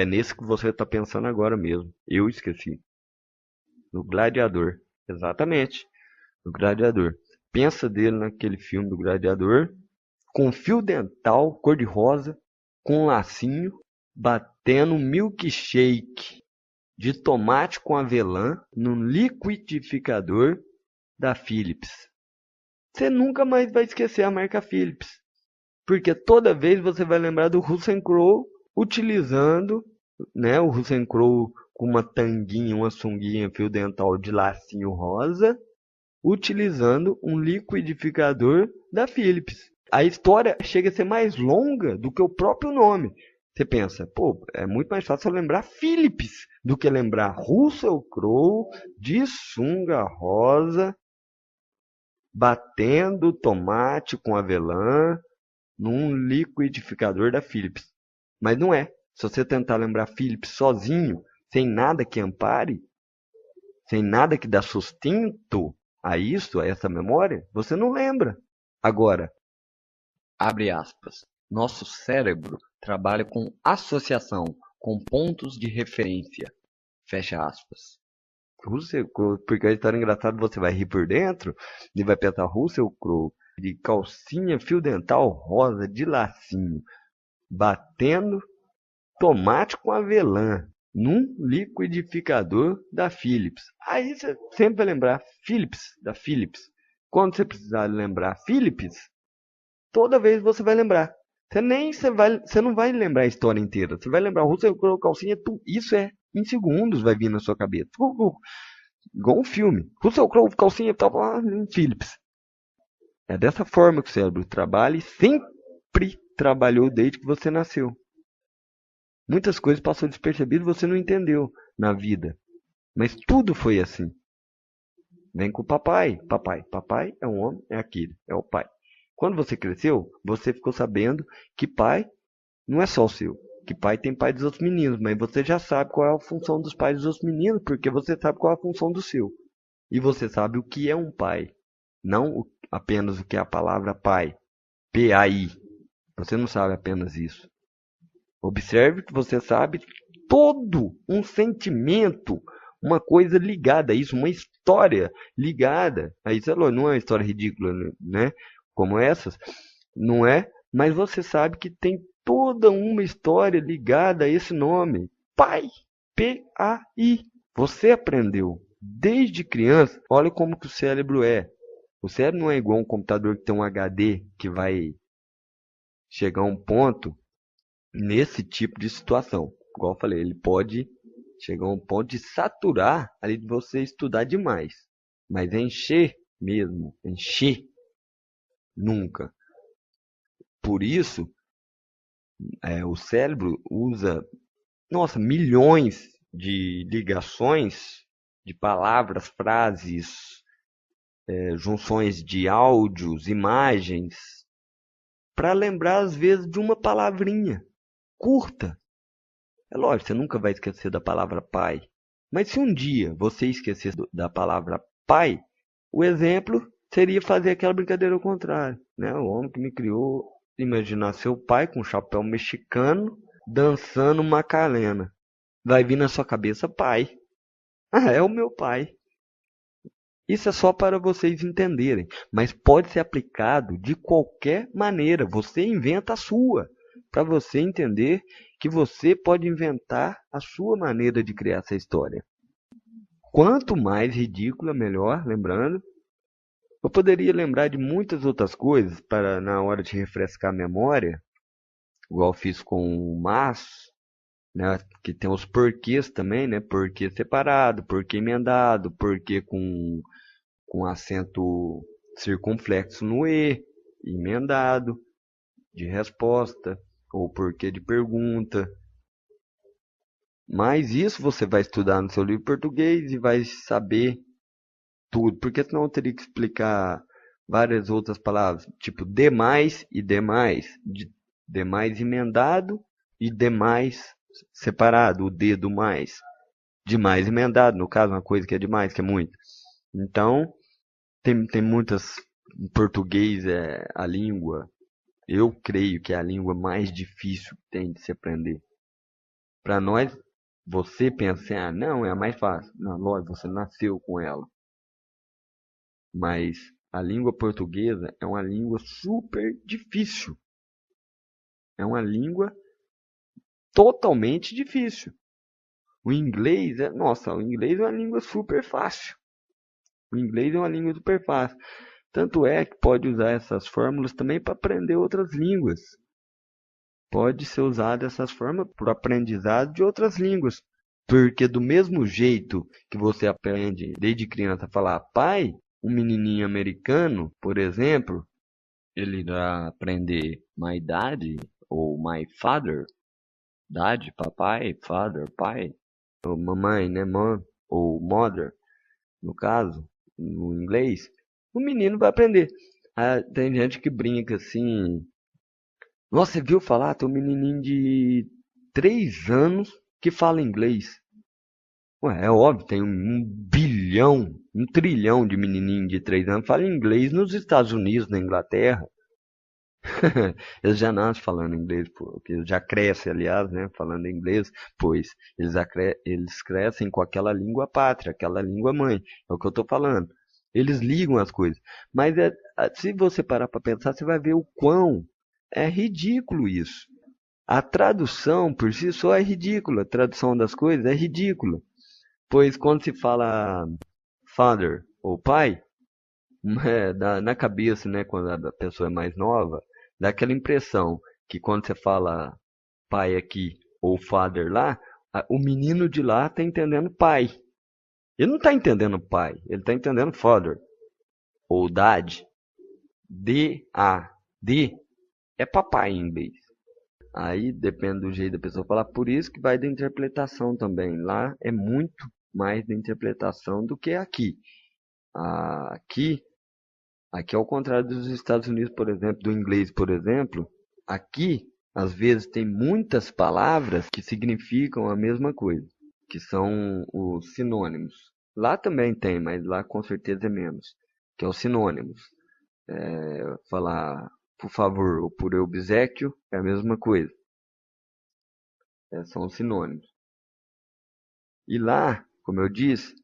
nesse que você está pensando agora mesmo. Eu esqueci. No Gladiador. Exatamente. No Gladiador. Pensa dele naquele filme do Gladiador, com fio dental cor-de-rosa, com um lacinho, batendo um milkshake de tomate com avelã num liquidificador da Philips. Você nunca mais vai esquecer a marca Philips. Porque toda vez você vai lembrar do Russell Crowe utilizando, né, o Russell Crowe com uma tanguinha, uma sunguinha, fio dental de lacinho rosa, utilizando um liquidificador da Philips. A história chega a ser mais longa do que o próprio nome. Você pensa, é muito mais fácil lembrar Philips do que lembrar Russell Crowe de sunga rosa, batendo tomate com avelã num liquidificador da Philips. Mas não é. Se você tentar lembrar Philips sozinho, sem nada que ampare, sem nada que dá sustento a isso, a essa memória, você não lembra. Agora, abre aspas, nosso cérebro trabalha com associação, com pontos de referência, fecha aspas. Russell Crowe, porque a história engraçada você vai rir por dentro e vai pensar Russell Crowe de calcinha fio dental rosa de lacinho, batendo tomate com avelã num liquidificador da Philips. Aí você sempre vai lembrar Philips, da Philips. Quando você precisar lembrar Philips, toda vez você vai lembrar. Você não vai lembrar a história inteira. Você vai lembrar Russell Crowe, calcinha, isso em segundos vai vir na sua cabeça. Igual um filme. Russell Crowe, calcinha, Philips. É dessa forma que o cérebro trabalha e sempre trabalhou desde que você nasceu. Muitas coisas passou despercebido e você não entendeu na vida. Mas tudo foi assim. Vem com o papai. Papai é um homem, é aquele, é o pai. Quando você cresceu, você ficou sabendo que pai não é só o seu. Que pai tem pai dos outros meninos, mas você já sabe qual é a função dos pais dos outros meninos, porque você sabe qual é a função do seu. E você sabe o que é um pai. Não apenas o que é a palavra pai. P-A-I. Você não sabe apenas isso. Observe que você sabe todo um sentimento, uma coisa ligada a isso, uma história ligada a isso. Não é uma história ridícula, né? Como essas, não é? Mas você sabe que tem toda uma história ligada a esse nome. Pai. P-A-I. Você aprendeu. desde criança, olha como que o cérebro é. O cérebro não é igual um computador que tem um HD que vai chegar a um ponto nesse tipo de situação. Igual eu falei, ele pode chegar a um ponto de saturar ali de você estudar demais. Mas encher mesmo, encher, nunca. Por isso, o cérebro usa, nossa, milhões de ligações de palavras, frases, junções de áudios, imagens, para lembrar às vezes de uma palavrinha curta. É lógico, você nunca vai esquecer da palavra pai. Mas se um dia você esquecer da palavra pai, o exemplo seria fazer aquela brincadeira ao contrário, né? O homem que me criou, imaginar seu pai com um chapéu mexicano dançando Macarena. Vai vir na sua cabeça pai. Ah, é o meu pai. Isso é só para vocês entenderem, mas pode ser aplicado de qualquer maneira. Você inventa a sua, para você entender que você pode inventar a sua maneira de criar essa história. Quanto mais ridícula, melhor, lembrando. Eu poderia lembrar de muitas outras coisas para na hora de refrescar a memória, igual fiz com o mas, né, que tem os porquês também, né? Porquê separado, porquê emendado, porquê com acento circunflexo no E, emendado, de resposta, ou porquê de pergunta. Mas isso você vai estudar no seu livro português e vai saber tudo, porque senão eu teria que explicar várias outras palavras, tipo demais e demais, demais emendado e demais separado, o D do mais. Demais emendado, no caso, uma coisa que é demais, que é muito. Então, tem muitas. Em português é a língua, eu creio que é a língua mais difícil que tem de se aprender. Para nós, você pensa assim, ah, não, é a mais fácil. Não, lógico, você nasceu com ela. Mas a língua portuguesa é uma língua super difícil. É uma língua totalmente difícil. O inglês o inglês é uma língua super fácil. O inglês é uma língua super fácil. Tanto é que pode usar essas fórmulas também para aprender outras línguas. Pode ser usada essas fórmulas para o aprendizado de outras línguas. Porque do mesmo jeito que você aprende desde criança a falar pai, um menininho americano, por exemplo, ele irá aprender my daddy ou my father. Daddy, papai, father, pai. Ou mamãe, né, mom, ou mother, no caso, no inglês. O menino vai aprender. Ah, tem gente que brinca assim. Nossa, você viu falar? Tem um menininho de 3 anos que fala inglês. Ué, é óbvio, tem um bilhão, um trilhão de menininhos de 3 anos que falam inglês nos Estados Unidos, na Inglaterra. Eles já nascem falando inglês, porque já crescem, aliás, né, falando inglês, pois eles crescem com aquela língua pátria, aquela língua mãe. É o que eu estou falando. Eles ligam as coisas. Mas se você parar para pensar, você vai ver o quão é ridículo isso. A tradução por si só é ridícula. A tradução das coisas é ridícula. Pois quando se fala father ou pai, na cabeça, né, quando a pessoa é mais nova, dá aquela impressão que quando você fala pai aqui ou father lá, o menino de lá está entendendo pai. Ele não está entendendo pai, ele está entendendo father ou dad. D-A. D é papai em inglês. Aí depende do jeito da pessoa falar, por isso que vai da interpretação também. Lá é muito mais da interpretação do que aqui. Aqui ao contrário dos Estados Unidos, por exemplo, do inglês, por exemplo, aqui às vezes tem muitas palavras que significam a mesma coisa, que são os sinônimos. Lá também tem, mas lá com certeza é menos, que é os sinônimos. Falar por favor ou por obséquio é a mesma coisa. São os sinônimos. E lá, como eu disse,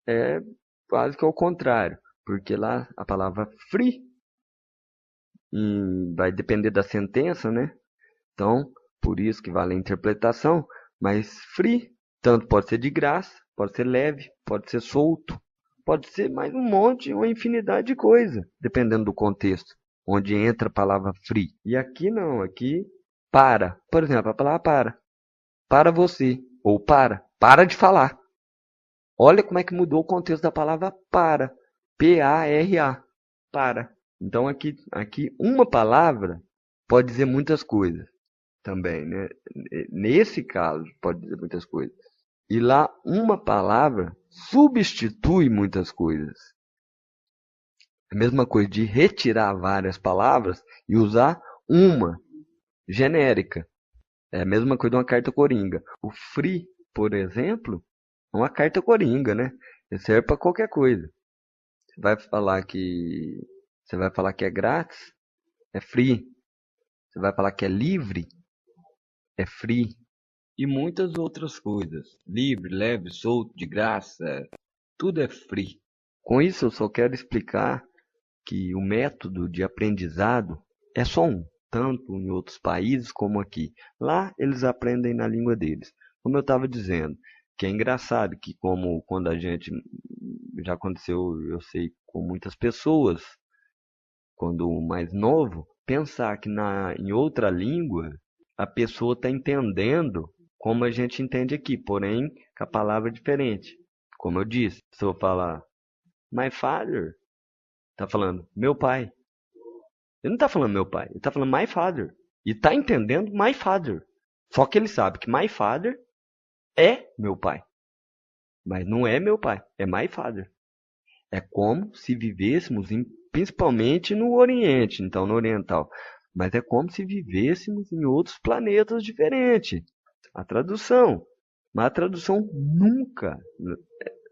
é quase que ao contrário, porque lá a palavra free vai depender da sentença, né? Então, por isso que vale a interpretação, mas free tanto pode ser de graça, pode ser leve, pode ser solto, pode ser mais um monte, uma infinidade de coisa, dependendo do contexto, onde entra a palavra free. E aqui não, aqui para. Por exemplo, a palavra para você, ou para de falar. Olha como é que mudou o contexto da palavra para, P-A-R-A, para. Então aqui uma palavra pode dizer muitas coisas também, né? Nesse caso pode dizer muitas coisas. E lá uma palavra substitui muitas coisas. A mesma coisa de retirar várias palavras e usar uma genérica. É a mesma coisa de uma carta coringa. O free, por exemplo, é uma carta coringa, né? Ele serve para qualquer coisa. Você vai falar que é grátis, é free. Você vai falar que é livre, é free. E muitas outras coisas. Livre, leve, solto, de graça, tudo é free. Com isso, eu só quero explicar que o método de aprendizado é só um, tanto em outros países como aqui. Lá, eles aprendem na língua deles. Como eu estava dizendo, que é engraçado que como quando a gente, já aconteceu, eu sei, com muitas pessoas, quando mais novo, pensar que em outra língua a pessoa está entendendo como a gente entende aqui, porém com a palavra diferente. Como eu disse, se eu falar my father, está falando meu pai. Ele não está falando meu pai, ele está falando my father. E está entendendo my father. Só que ele sabe que my father é meu pai. Mas não é meu pai, é my father. É como se vivêssemos, principalmente no Oriente, então no Oriental. Mas é como se vivêssemos em outros planetas diferentes. A tradução. Mas a tradução nunca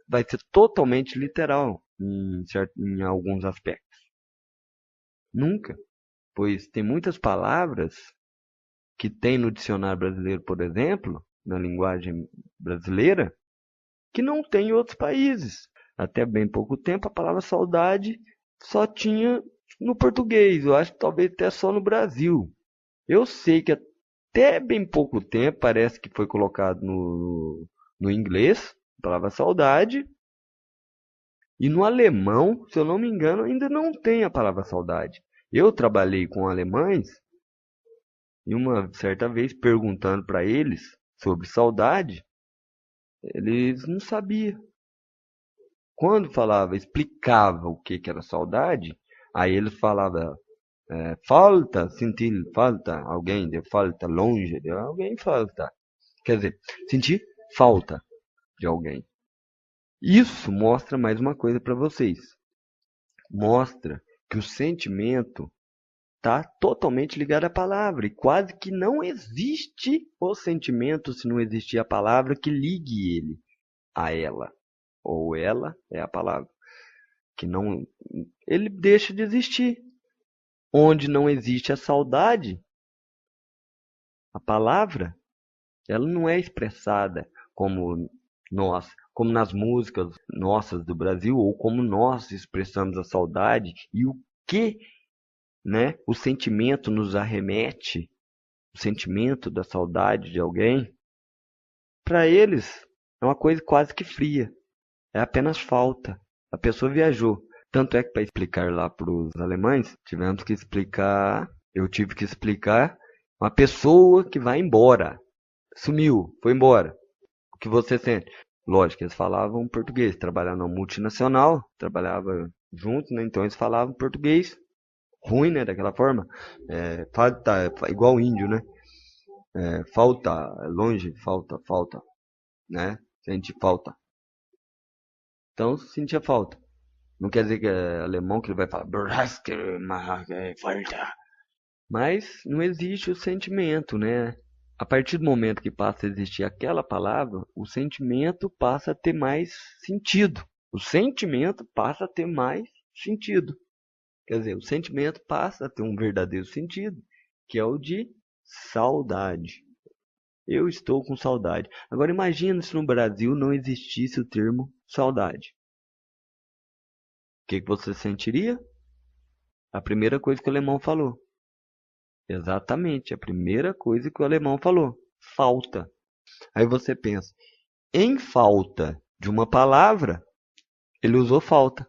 vai ser totalmente literal em alguns aspectos. Nunca. Pois tem muitas palavras que tem no dicionário brasileiro, por exemplo, na linguagem brasileira, que não tem em outros países. Até bem pouco tempo, a palavra saudade só tinha no português. Eu acho que talvez até só no Brasil. Eu sei que até bem pouco tempo parece que foi colocado no inglês, a palavra saudade. E no alemão, se eu não me engano, ainda não tem a palavra saudade. Eu trabalhei com alemães e uma certa vez perguntando para eles sobre saudade, eles não sabiam. Quando falava, explicava o que era saudade, aí eles falavam falta, sentir falta, alguém de falta, longe de alguém falta. Quer dizer, sentir falta de alguém. Isso mostra mais uma coisa para vocês. Mostra que o sentimento está totalmente ligado à palavra e quase que não existe o sentimento se não existir a palavra que ligue ele a ela. Ou ela é a palavra. Que não, ele deixa de existir. Onde não existe a saudade, a palavra, ela não é expressada como como nas músicas nossas do Brasil, ou como nós expressamos a saudade e o que, né, o sentimento nos arremete, o sentimento da saudade de alguém. Para eles, é uma coisa quase que fria. É apenas falta. A pessoa viajou. Tanto é que para explicar lá para os alemães, eu tive que explicar uma pessoa que vai embora. Sumiu, foi embora. O que você sente? Lógico, eles falavam português, trabalhavam na multinacional, trabalhavam juntos, né? Então eles falavam português ruim, né? Daquela forma. Falta, igual índio, né? Falta, longe, falta, né? Sente falta. Então sentia falta. Não quer dizer que é alemão que ele vai falar falta. Mas não existe o sentimento, né? A partir do momento que passa a existir aquela palavra, o sentimento passa a ter mais sentido. O sentimento passa a ter mais sentido. Quer dizer, o sentimento passa a ter um verdadeiro sentido, que é o de saudade. Eu estou com saudade. Agora imagina se no Brasil não existisse o termo saudade. O que você sentiria? A primeira coisa que o alemão falou. Exatamente, a primeira coisa que o alemão falou. Falta. Aí você pensa, em falta, de uma palavra, ele usou falta.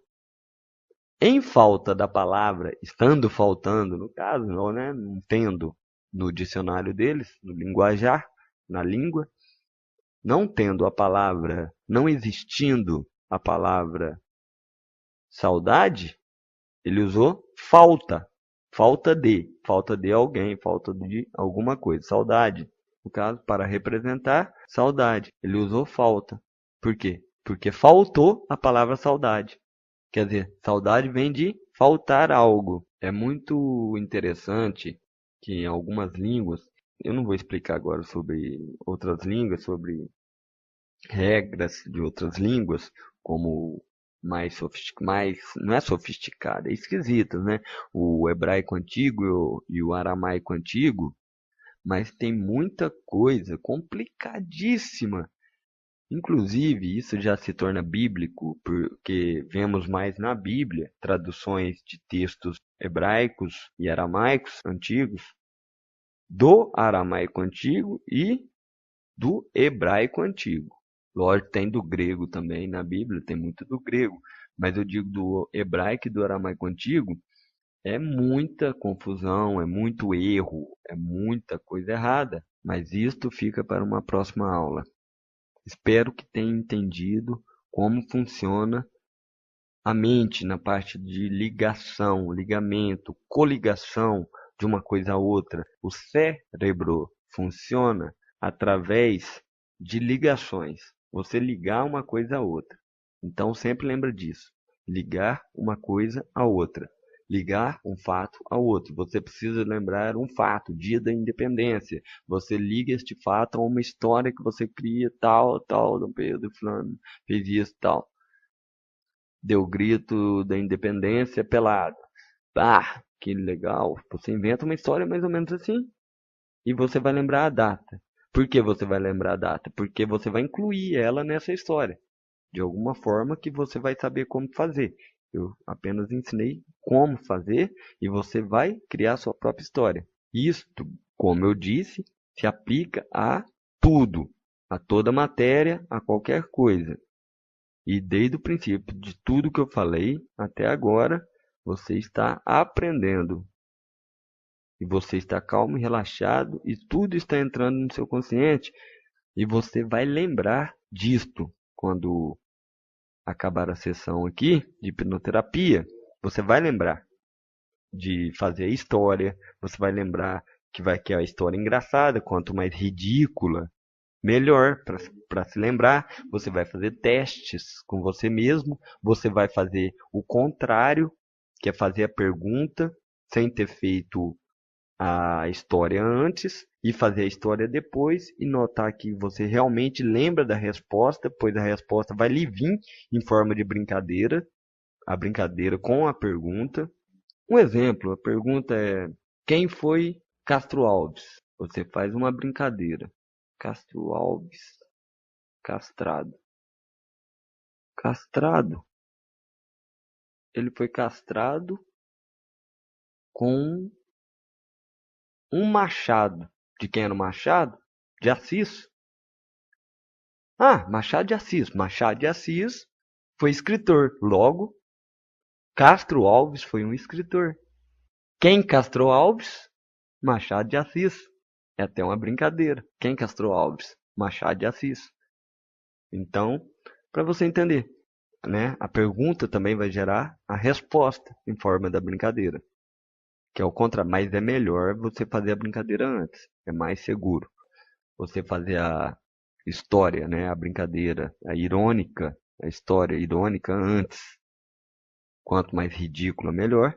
Em falta da palavra, estando faltando, no caso, não tendo no dicionário deles, no linguajar, na língua, não tendo a palavra, não existindo a palavra saudade, ele usou falta. Falta de alguém, falta de alguma coisa. Saudade, no caso, para representar saudade. Ele usou falta. Por quê? Porque faltou a palavra saudade. Quer dizer, saudade vem de faltar algo. É muito interessante que em algumas línguas, eu não vou explicar agora sobre outras línguas, sobre regras de outras línguas, como não é sofisticada, é esquisitas, né? O hebraico antigo e o aramaico antigo, mas tem muita coisa complicadíssima. Inclusive, isso já se torna bíblico, porque vemos mais na Bíblia traduções de textos hebraicos e aramaicos antigos, do aramaico antigo e do hebraico antigo. Lógico, tem do grego também na Bíblia, tem muito do grego, mas eu digo do hebraico e do aramaico antigo, é muita confusão, é muito erro, é muita coisa errada, mas isto fica para uma próxima aula. Espero que tenha entendido como funciona a mente na parte de ligação, ligamento, coligação de uma coisa a outra. O cérebro funciona através de ligações. Você ligar uma coisa a outra. Então sempre lembra disso. Ligar uma coisa a outra. Ligar um fato ao outro. Você precisa lembrar um fato, dia da independência. Você liga este fato a uma história que você cria, tal, Dom Pedro Fulano fez isso, tal. Deu grito da independência pelado. Ah, que legal. Você inventa uma história mais ou menos assim. E você vai lembrar a data. Por que você vai lembrar a data? Porque você vai incluir ela nessa história. De alguma forma que você vai saber como fazer. Eu apenas ensinei como fazer e você vai criar sua própria história. Isto, como eu disse, se aplica a tudo. A toda matéria, a qualquer coisa. E desde o princípio de tudo que eu falei até agora, você está aprendendo. E você está calmo e relaxado e tudo está entrando no seu consciente. E você vai lembrar disto quando acabar a sessão aqui de hipnoterapia. Você vai lembrar de fazer a história. Você vai lembrar que é a história engraçada. Quanto mais ridícula, melhor para se lembrar. Você vai fazer testes com você mesmo. Você vai fazer o contrário, que é fazer a pergunta sem ter feito a história antes e fazer a história depois e notar que você realmente lembra da resposta, pois a resposta vai lhe vir em forma de brincadeira, a brincadeira com a pergunta. Um exemplo, a pergunta é: quem foi Castro Alves? Você faz uma brincadeira. Castro Alves, castrado. Castrado. Ele foi castrado com um machado. De quem era o machado? De Assis. Ah, Machado de Assis. Machado de Assis foi escritor. Logo, Castro Alves foi um escritor. Quem castrou Alves? Machado de Assis. É até uma brincadeira. Quem castrou Alves? Machado de Assis. Então, para você entender, né, a pergunta também vai gerar a resposta em forma da brincadeira. Que é o contrário, mas é melhor você fazer a brincadeira antes. É mais seguro. Você fazer a história, né, a brincadeira, a história irônica antes. Quanto mais ridícula, melhor.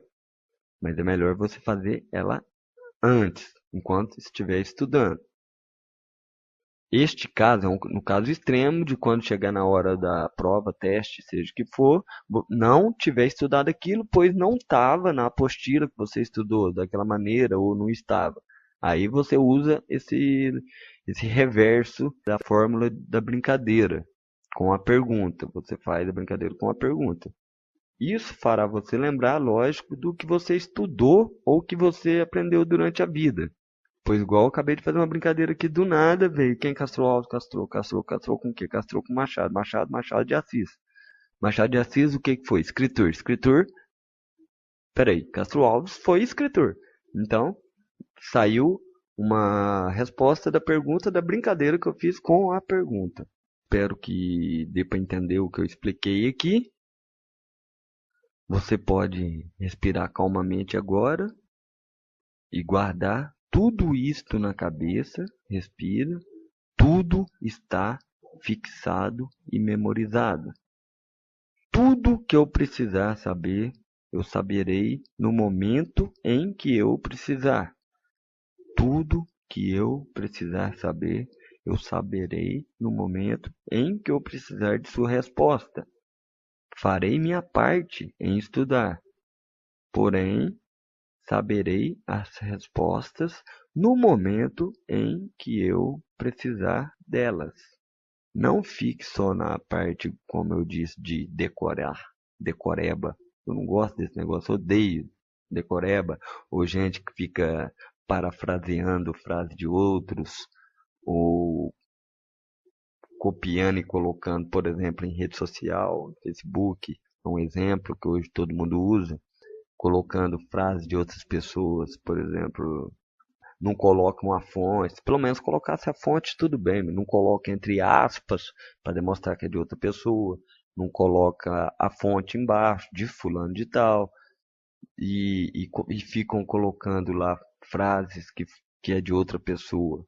Mas é melhor você fazer ela antes, enquanto estiver estudando. Este caso é no caso extremo de quando chegar na hora da prova, teste, seja o que for, não tiver estudado aquilo, pois não estava na apostila que você estudou daquela maneira ou não estava. Aí você usa esse reverso da fórmula da brincadeira com a pergunta. Você faz a brincadeira com a pergunta. Isso fará você lembrar, lógico, do que você estudou ou que você aprendeu durante a vida. Pois igual eu acabei de fazer uma brincadeira aqui do nada, veio. Quem castrou Alves? Castrou. Castrou com o quê? Castrou com Machado. Machado de Assis. Machado de Assis, o que que foi? Escritor. Escritor. Peraí, Castro Alves foi escritor. Então, saiu uma resposta da pergunta da brincadeira que eu fiz com a pergunta. Espero que dê para entender o que eu expliquei aqui. Você pode respirar calmamente agora e guardar tudo isto na cabeça. Respira. Tudo está fixado e memorizado. Tudo que eu precisar saber, eu saberei no momento em que eu precisar. Tudo que eu precisar saber, eu saberei no momento em que eu precisar de sua resposta. Farei minha parte em estudar, porém, saberei as respostas no momento em que eu precisar delas. Não fique só na parte, como eu disse, de decorar, decoreba. Eu não gosto desse negócio, eu odeio decoreba, ou gente que fica parafraseando frase de outros, ou copiando e colocando, por exemplo, em rede social, Facebook, é um exemplo que hoje todo mundo usa, colocando frases de outras pessoas, por exemplo, não coloca uma fonte, pelo menos colocasse a fonte tudo bem, não coloca entre aspas para demonstrar que é de outra pessoa, não coloca a fonte embaixo de fulano de tal, e ficam colocando lá frases que é de outra pessoa.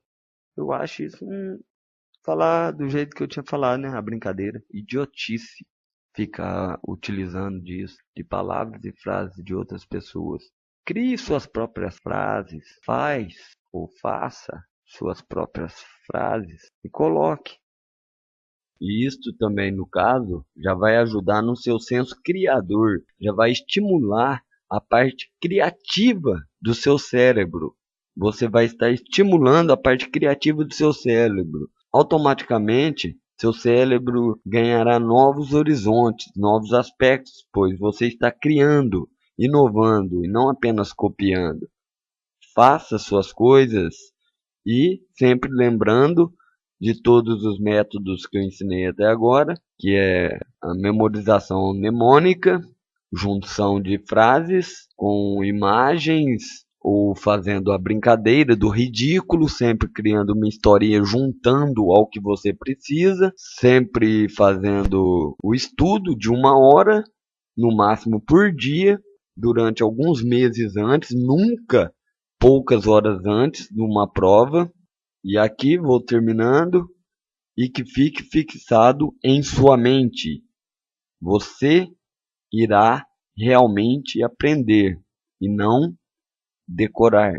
Eu acho isso falar do jeito que eu tinha falado, né? A brincadeira, idiotice ficar utilizando disso, de palavras e frases de outras pessoas. Crie suas próprias frases, faz ou faça suas próprias frases e coloque. E isto também, no caso, já vai ajudar no seu senso criador, já vai estimular a parte criativa do seu cérebro. Você vai estar estimulando a parte criativa do seu cérebro. Automaticamente, seu cérebro ganhará novos horizontes, novos aspectos, pois você está criando, inovando e não apenas copiando. Faça suas coisas e sempre lembrando de todos os métodos que eu ensinei até agora, que é a memorização mnemônica, junção de frases com imagens, ou fazendo a brincadeira do ridículo, sempre criando uma historinha juntando ao que você precisa, sempre fazendo o estudo de 1 hora, no máximo por dia, durante alguns meses antes, nunca poucas horas antes de uma prova. E aqui vou terminando, e que fique fixado em sua mente. Você irá realmente aprender e não decorar.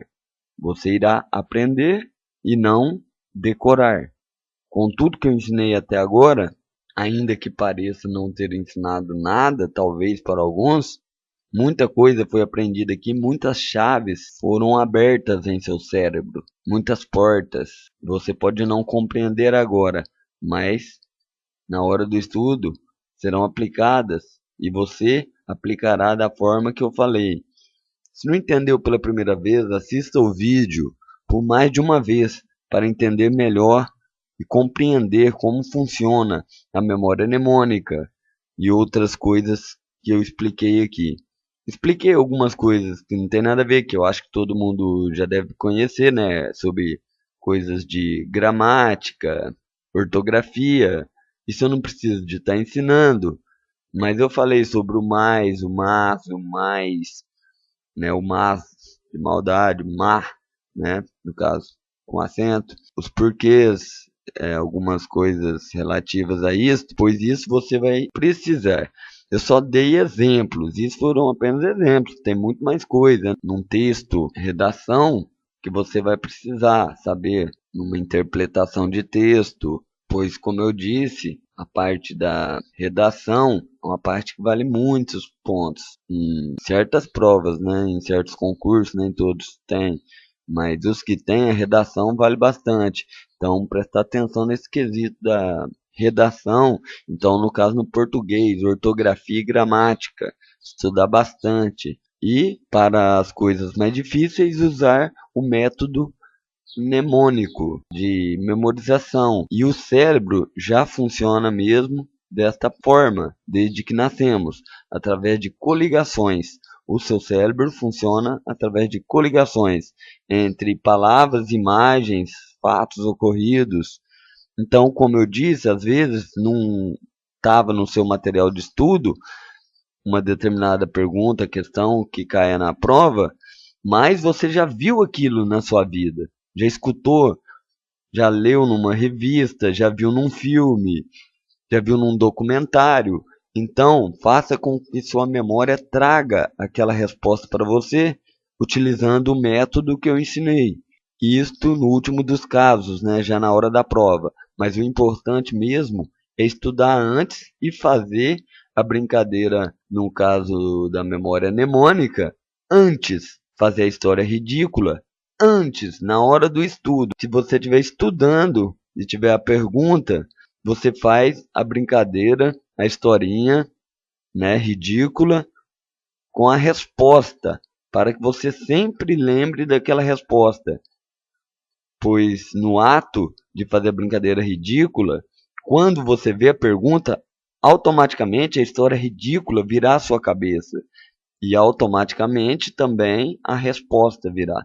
Você irá aprender e não decorar. Com tudo que eu ensinei até agora, ainda que pareça não ter ensinado nada, talvez para alguns, muita coisa foi aprendida aqui, muitas chaves foram abertas em seu cérebro, muitas portas. Você pode não compreender agora, mas na hora do estudo serão aplicadas e você aplicará da forma que eu falei. Se não entendeu pela primeira vez, assista o vídeo por mais de uma vez para entender melhor e compreender como funciona a memória mnemônica e outras coisas que eu expliquei aqui. Expliquei algumas coisas que não tem nada a ver, que eu acho que todo mundo já deve conhecer, né? Sobre coisas de gramática, ortografia. Isso eu não preciso de estar ensinando. Mas eu falei sobre o mais, o mais, né? O mas de maldade, o mar, né? No caso, com acento. Os porquês, algumas coisas relativas a isso, pois isso você vai precisar. Eu só dei exemplos, isso foram apenas exemplos, tem muito mais coisa num texto, redação, que você vai precisar saber numa interpretação de texto, pois, como eu disse, a parte da redação é uma parte que vale muitos pontos. Em certas provas, né, em certos concursos, nem todos têm, mas os que têm, a redação vale bastante. Então, prestar atenção nesse quesito da redação. Então, no caso, no português, ortografia e gramática, estudar bastante. E, para as coisas mais difíceis, usar o método mnemônico, de memorização. E o cérebro já funciona mesmo desta forma, desde que nascemos, através de coligações. O seu cérebro funciona através de coligações entre palavras, imagens, fatos ocorridos. Então, como eu disse, às vezes não estava no seu material de estudo uma determinada pergunta, questão que caia na prova, mas você já viu aquilo na sua vida, já escutou, já leu numa revista, já viu num filme, já viu num documentário. Então, faça com que sua memória traga aquela resposta para você, utilizando o método que eu ensinei. Isto no último dos casos, né, já na hora da prova. Mas o importante mesmo é estudar antes e fazer a brincadeira, no caso da memória mnemônica, antes. Fazer a história ridícula antes, na hora do estudo. Se você estiver estudando e tiver a pergunta, você faz a brincadeira, a historinha, né, ridícula, com a resposta, para que você sempre lembre daquela resposta. Pois no ato de fazer a brincadeira ridícula, quando você vê a pergunta, automaticamente a história ridícula virá à sua cabeça. E automaticamente também a resposta virá.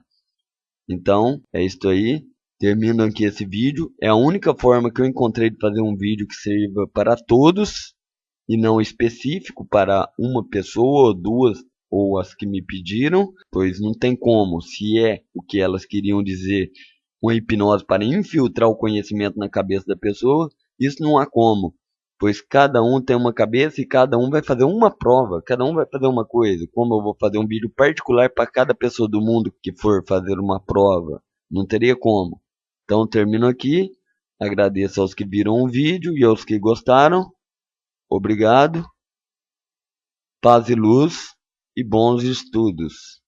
Então, é isso aí. Termino aqui esse vídeo. É a única forma que eu encontrei de fazer um vídeo que sirva para todos e não específico para uma pessoa ou duas ou as que me pediram, pois não tem como, se é o que elas queriam dizer, uma hipnose para infiltrar o conhecimento na cabeça da pessoa, isso não há como, pois cada um tem uma cabeça e cada um vai fazer uma prova, cada um vai fazer uma coisa. Como eu vou fazer um vídeo particular para cada pessoa do mundo que for fazer uma prova, não teria como. Então termino aqui, agradeço aos que viram o vídeo e aos que gostaram. Obrigado, paz e luz e bons estudos.